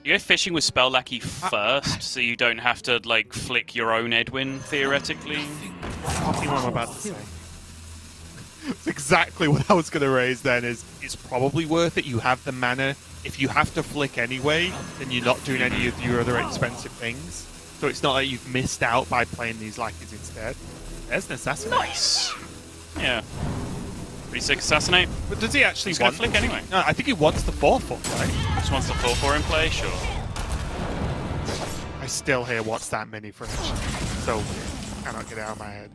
You go fishing with Spell Lackey first, so you don't have to flick your own Edwin theoretically. Copy what I'm about to say. That's exactly what I was going to raise then. It's probably worth it. You have the mana. If you have to flick anyway, then you're not doing any of your other expensive things. So it's not like you've missed out by playing these lackeys instead. There's an Assassinate. Nice! Yeah. Pretty sick Assassinate. But does he actually want flick anyway? No, I think he wants the 4/4, right? Just wants the 4/4 in play, sure. I still hear what's that mini French. So weird. Cannot get it out of my head.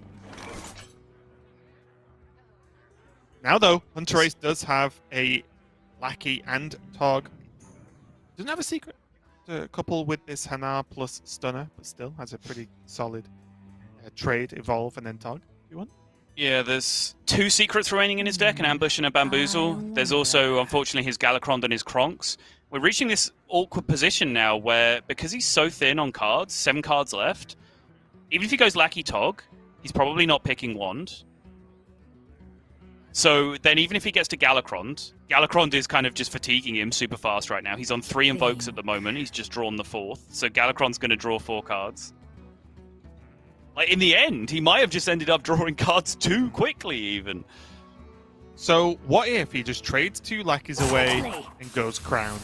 Now though, Hunterace does have a Lackey and Tog. Doesn't have a secret to couple with this Hanar plus Stunner, but still has a pretty solid trade, Evolve, and then Tog. You want? Yeah, there's 2 secrets remaining in his deck, an Ambush and a Bamboozle. There's also, unfortunately, his Galacrond and his Kronks. We're reaching this awkward position now where, because he's so thin on cards, 7 cards left, even if he goes Lackey Tog, he's probably not picking Wand. So then even if he gets to Galacrond, Galacrond is kind of just fatiguing him super fast right now. He's on 3 Invokes at the moment. He's just drawn the 4th. So Galacrond's going to draw 4 cards. Like, in the end, he might have just ended up drawing cards too quickly, even. So, what if he just trades 2 lackeys away and goes crown?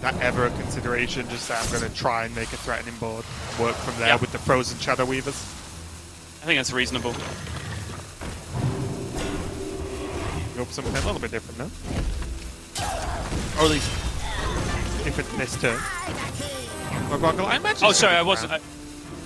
That ever a consideration? Just say, I'm going to try and make a threatening board, work from there with the Frozen Shadow Weavers? I think that's reasonable. Go for something a little bit different, though. Or at least different this turn. I imagine. Oh, sorry, I wasn't.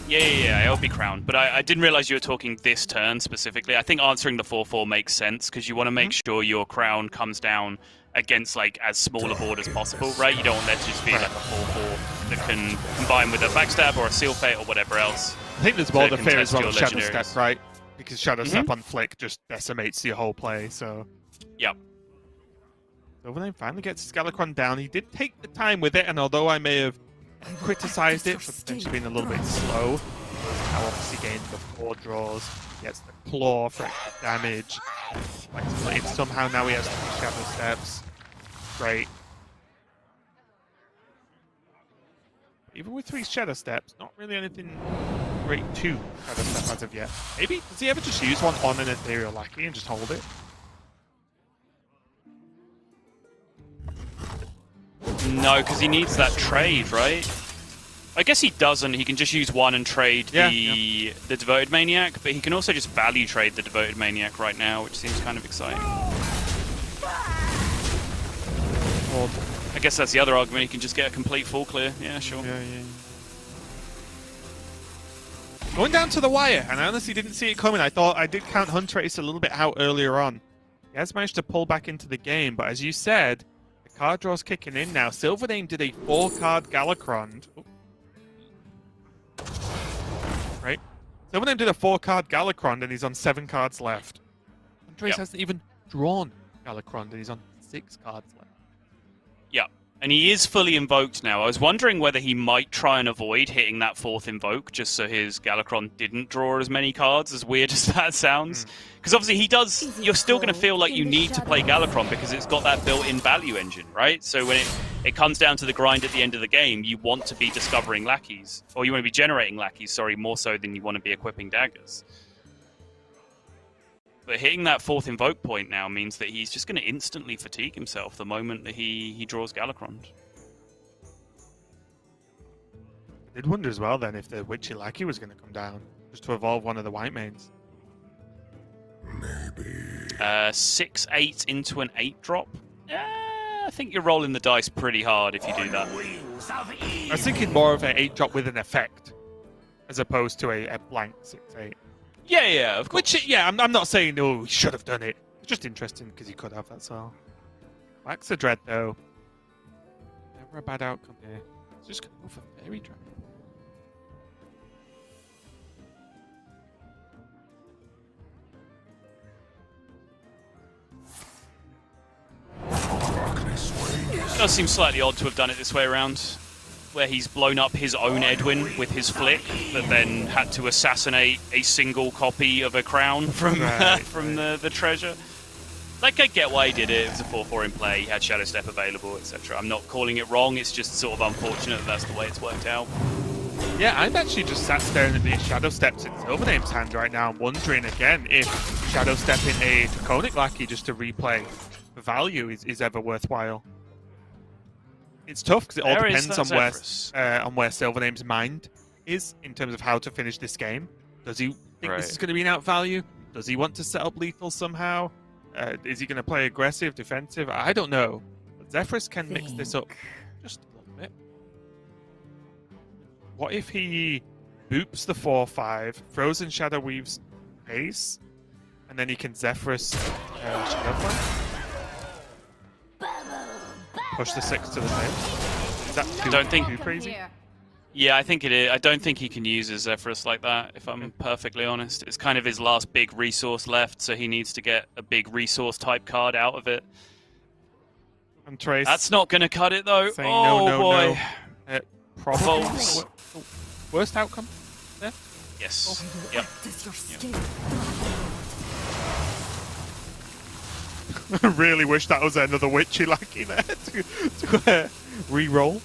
Yeah, it'll be crowned. But I didn't realize you were talking this turn specifically. I think answering the 4/4 makes sense because you want to make sure your crown comes down against like as small a board as possible, right? You don't want that to just be like a 4/4 that can combine with a backstab or a seal fate or whatever else. I think there's more the fear as well your of Shadow legendaries. Step, right? Because Shadow Step on Flick just decimates your whole play, so... Yep. SilverName finally gets his Galakrond down. He did take the time with it, and although I may have criticized it for potentially being a little bit slow, now obviously gained the 4 draws, gets the Claw for extra damage. Like somehow now he has 3 Shadow Steps. Great. Even with 3 Shadow Steps, not really anything great to Shadow Step as of yet. Maybe, does he ever just use one on an Ethereal Lackey and just hold it? No, because he needs that trade, right? I guess he doesn't. He can just use one and trade the Devoted Maniac, but he can also just value trade the Devoted Maniac right now, which seems kind of exciting. Or I guess that's the other argument. He can just get a complete full clear. Yeah, sure. Yeah. Going down to the wire, and I honestly didn't see it coming. I thought I did count Hunterace a little bit out earlier on. He has managed to pull back into the game, but as you said, the card draw's kicking in now. SilverName did a 4-card Galakrond. Right? SilverName did a 4-card Galakrond, and he's on 7 cards left. Hunterace hasn't even drawn Galakrond, and he's on 6 cards left. Yeah, and he is fully invoked now. I was wondering whether he might try and avoid hitting that 4th invoke just so his Galakrond didn't draw as many cards, as weird as that sounds. Because obviously he does, you're still going to feel like you need to play Galakrond because it's got that built-in value engine, right? So when it comes down to the grind at the end of the game, you want to be discovering lackeys, or you want to be generating lackeys, sorry, more so than you want to be equipping daggers. But hitting that 4th invoke point now means that he's just going to instantly fatigue himself the moment that he draws Galakrond. I did wonder as well then if the Witchy Lackey was going to come down, just to evolve one of the white mains. 6/8 into an 8-drop. I think you're rolling the dice pretty hard if you do that. I was thinking more of an 8-drop with an effect, as opposed to a blank 6/8. Yeah, of course. Which, yeah, I'm not saying, oh, he should have done it. It's just interesting because he could have, that's all. Wax the Dread, though. Never a bad outcome here. He's just going to go for Fairy Dragon. It does seem slightly odd to have done it this way around, where he's blown up his own Edwin with his flick, but then had to assassinate a single copy of a crown from the treasure. Like, I get why he did it. It was a 4/4 in play. He had Shadow Step available, etc. I'm not calling it wrong. It's just sort of unfortunate that that's the way it's worked out. Yeah, I'm actually just sat staring at these Shadow Steps in SilverName's hand right now, wondering again if Shadow Stepping a Draconic Lackey just to replay the value is ever worthwhile. It's tough because it all depends on where SilverName's mind is in terms of how to finish this game. Does he think this is going to be an outvalue? Does he want to set up lethal somehow? Is he going to play aggressive, defensive? I don't know. But Zephyrus can mix this up just a little bit. What if he boops the 4/5, Frozen Shadow Weaves base, and then he can Zephyrus Shadowflame? Push the 6 to the face. Is that too crazy? Yeah, I think it is. I don't think he can use his Zephyrus like that, if I'm perfectly honest. It's kind of his last big resource left, so he needs to get a big resource type card out of it. And Trace. That's not going to cut it, though. Saying oh, no, boy. no. Probably. Worst outcome there? Yes. Yep. I really wish that was another Witchy Lackey there to re-roll.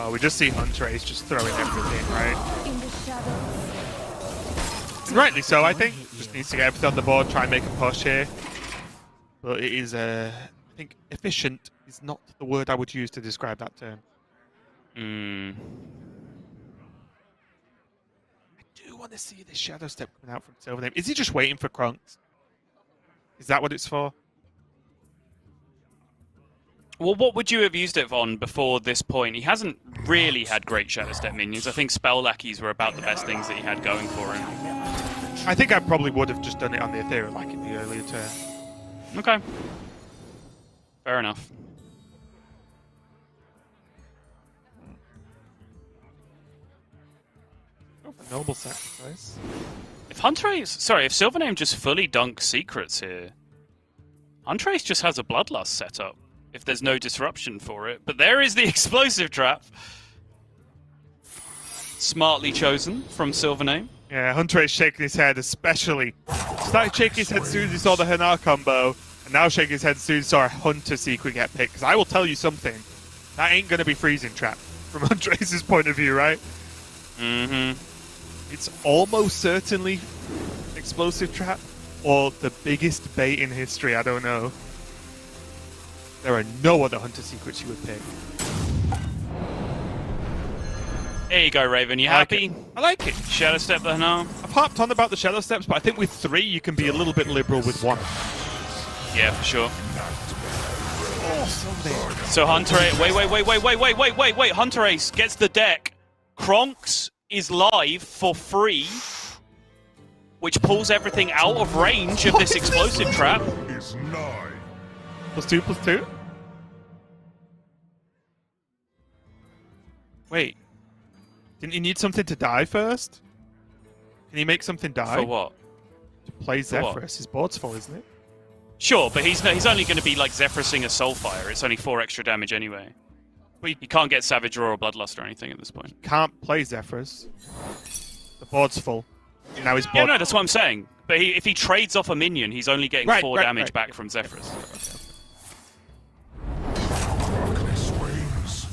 Oh, we just see Hunterace just throwing everything, right? In the shadows. And rightly so, I think. Just needs to get everything on the board, try and make a push here. But it is, I think, efficient is not the word I would use to describe that term. I do want to see this Shadow Step coming out from SilverName. Is he just waiting for Krunks? Is that what it's for? Well, what would you have used it on before this point? He hasn't really had great Shadow Step minions. I think Spell Lackeys were about the best things that he had going for him. I think I probably would have just done it on the Ethereal like in the earlier turn. Okay. Fair enough. A noble sacrifice. If SilverName just fully dunks secrets here, Hunterace just has a Bloodlust setup if there's no disruption for it. But there is the explosive trap. Smartly chosen from SilverName. Yeah, Hunterace shaking his head, especially. Started shaking his head as soon as he saw the Hanar combo, and now shaking his head as soon as he saw a Hunter secret get picked. Because I will tell you something, that ain't going to be Freezing Trap from Hunterace's point of view, right? Mm-hmm. It's almost certainly Explosive Trap, or the biggest bait in history, I don't know. There are no other Hunter secrets you would pick. There you go, Raven. You I like happy? it. I like it. Shadow Step the Hanar? I've harped on about the Shadow Steps, but I think with 3 you can be a little bit liberal with 1. Yeah, for sure. Oh, so there. So Hunterace, wait. Hunterace gets the deck. Kronks is live for free, which pulls everything out of range of this explosive trap. Is 9. +2/+2? Wait. Didn't he need something to die first? Can he make something die? For what? To play For what? Zephyrus. His board's full, isn't it? Sure, but he's only going to be like Zephyrusing a Soulfire. It's only 4 extra damage anyway. But He can't get Savage Roar or Bloodlust or anything at this point. can't play Zephyrus. The board's full. Now his Yeah, board... no, that's what I'm saying. But if he trades off a minion, he's only getting 4 damage back from Zephyrus. Darkness reigns.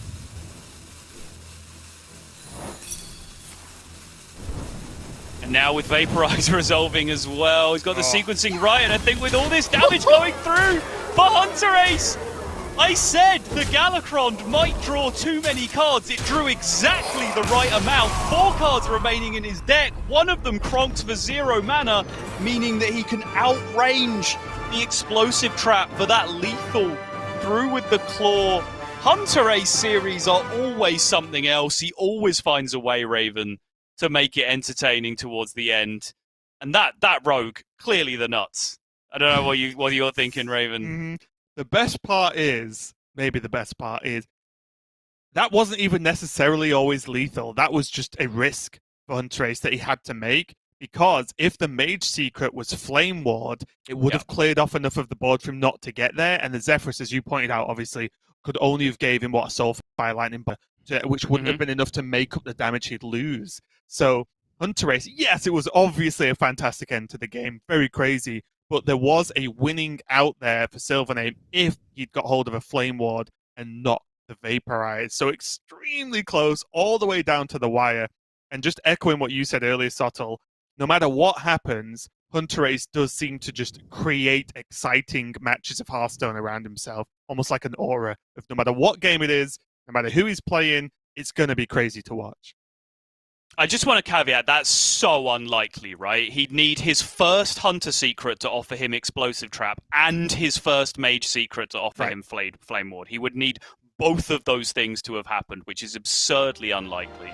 And now with Vaporize resolving as well, he's got the sequencing right, and I think with all this damage going through for Hunterace, I said the Galakron might draw too many cards. It drew exactly the right amount. 4 cards remaining in his deck. One of them Kronks for 0 mana, meaning that he can outrange the explosive trap for that lethal through with the claw. Hunterace series are always something else. He always finds a way, Raven, to make it entertaining towards the end. And that rogue, clearly the nuts. I don't know what you're thinking, Raven. Mm-hmm. The best part is, maybe the best part is, that wasn't even necessarily always lethal. That was just a risk for Hunterace that he had to make, because if the Mage Secret was Flame Ward, it would have cleared off enough of the board for him not to get there, and the Zephyrus, as you pointed out, obviously, could only have gave him, what, a Soulfire Lightning, which wouldn't have been enough to make up the damage he'd lose. So, Hunterace, yes, it was obviously a fantastic end to the game, very crazy, but there was a winning out there for SilverName if he'd got hold of a Flame Ward and not the Vaporize. So extremely close, all the way down to the wire. And just echoing what you said earlier, Sottle, no matter what happens, Hunterace does seem to just create exciting matches of Hearthstone around himself, almost like an aura of no matter what game it is, no matter who he's playing, it's going to be crazy to watch. I just want to caveat, that's so unlikely, right? He'd need his first Hunter Secret to offer him Explosive Trap and his first Mage Secret to offer him Flame Ward. He would need both of those things to have happened, which is absurdly unlikely.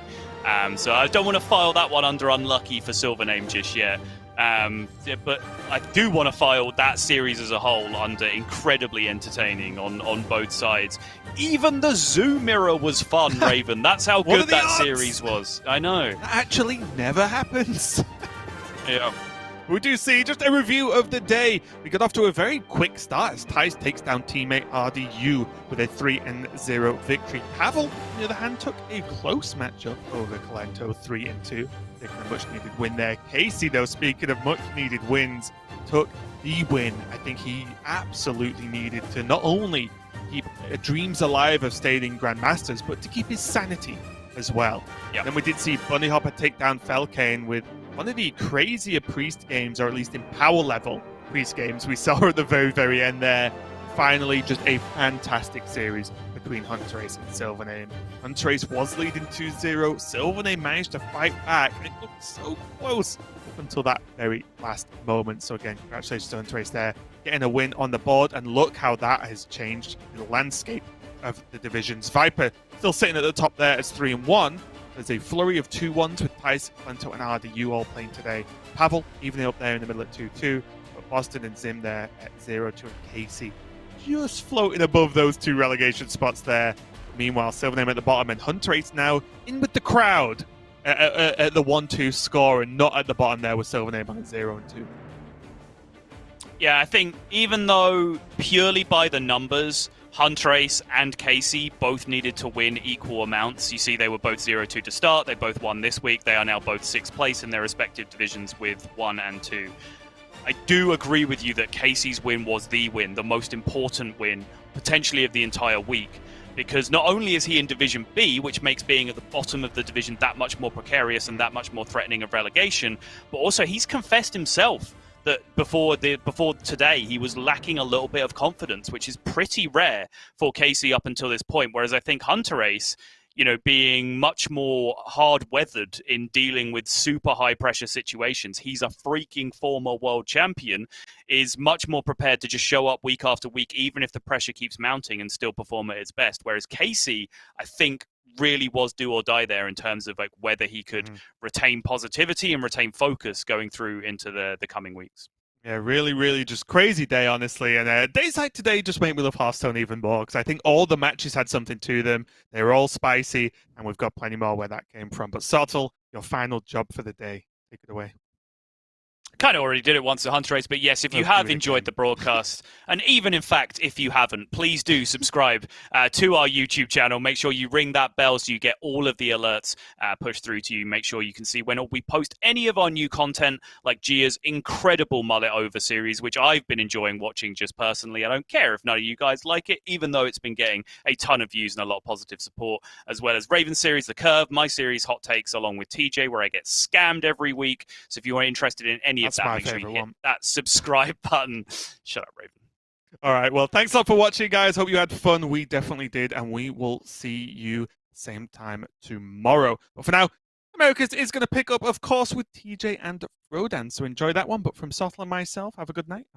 So I don't want to file that one under unlucky for SilverName just yet. But I do want to file that series as a whole under incredibly entertaining on both sides. Even the Zoo Mirror was fun, Raven. That's how good that series was. I know. That actually never happens. Yeah. We do see just a review of the day. We got off to a very quick start as Tice takes down teammate RDU with a 3-0 victory. Pavel, on the other hand, took a close matchup over Collecto 3-2, taking a much-needed win there. Casey, though, speaking of much-needed wins, took the win. I think he absolutely needed to not only keep dreams alive of staying in Grandmasters, but to keep his sanity as well. Yeah. Then we did see Bunny Hopper take down Felkane with one of the crazier priest games, or at least in power level priest games we saw at the very, very end there. Finally, just a fantastic series between Hunterace and SilverName. Hunterace was leading 2-0. SilverName managed to fight back, and it looked so close up until that very last moment. So again, congratulations to Hunterace there, getting a win on the board, and look how that has changed the landscape of the divisions. Viper still sitting at the top there as 3-1. There's a flurry of 2-1s with Tice, Lento, and RDU all playing today. Pavel evening up there in the middle at 2-2, but Boston and Zim there at 0-2, and Casey just floating above those two relegation spots there. Meanwhile, SilverName at the bottom, and Hunterace now in with the crowd at the 1-2 score, and not at the bottom there with SilverName on 0-2. Yeah, I think even though purely by the numbers, Hunterace and Casey both needed to win equal amounts. You see they were both 0-2 to start. They both won this week. They are now both 6th place in their respective divisions with 1 and 2. I do agree with you that Casey's win was the win, the most important win, potentially of the entire week. Because not only is he in Division B, which makes being at the bottom of the division that much more precarious and that much more threatening of relegation, but also he's confessed himself that before today he was lacking a little bit of confidence, which is pretty rare for Casey up until this point. Whereas I think Hunterace, you know, being much more hard-weathered in dealing with super high-pressure situations. He's a freaking former world champion, is much more prepared to just show up week after week, even if the pressure keeps mounting, and still perform at its best. Whereas Casey, I think, really was do or die there in terms of like whether he could retain positivity and retain focus going through into the coming weeks. Yeah, really, really just crazy day, honestly. And days like today just make me love Hearthstone even more, because I think all the matches had something to them. They were all spicy, and we've got plenty more where that came from. But Sotil, your final job for the day. Take it away. Kind of already did it once at Hunterace, but yes, if you have enjoyed the broadcast, and even in fact, if you haven't, please do subscribe to our YouTube channel. Make sure you ring that bell so you get all of the alerts pushed through to you. Make sure you can see when we post any of our new content, like Gia's incredible Mullet Over series, which I've been enjoying watching just personally. I don't care if none of you guys like it, even though it's been getting a ton of views and a lot of positive support, as well as Raven's series, The Curve, my series, Hot Takes, along with TJ, where I get scammed every week. So if you are interested in any of that, make sure you hit that subscribe button. Shut up, Raven. All right. Well, thanks a lot for watching, guys. Hope you had fun. We definitely did. And we will see you same time tomorrow. But for now, Americas is going to pick up, of course, with TJ and Rodan. So enjoy that one. But from Sotil and myself, have a good night.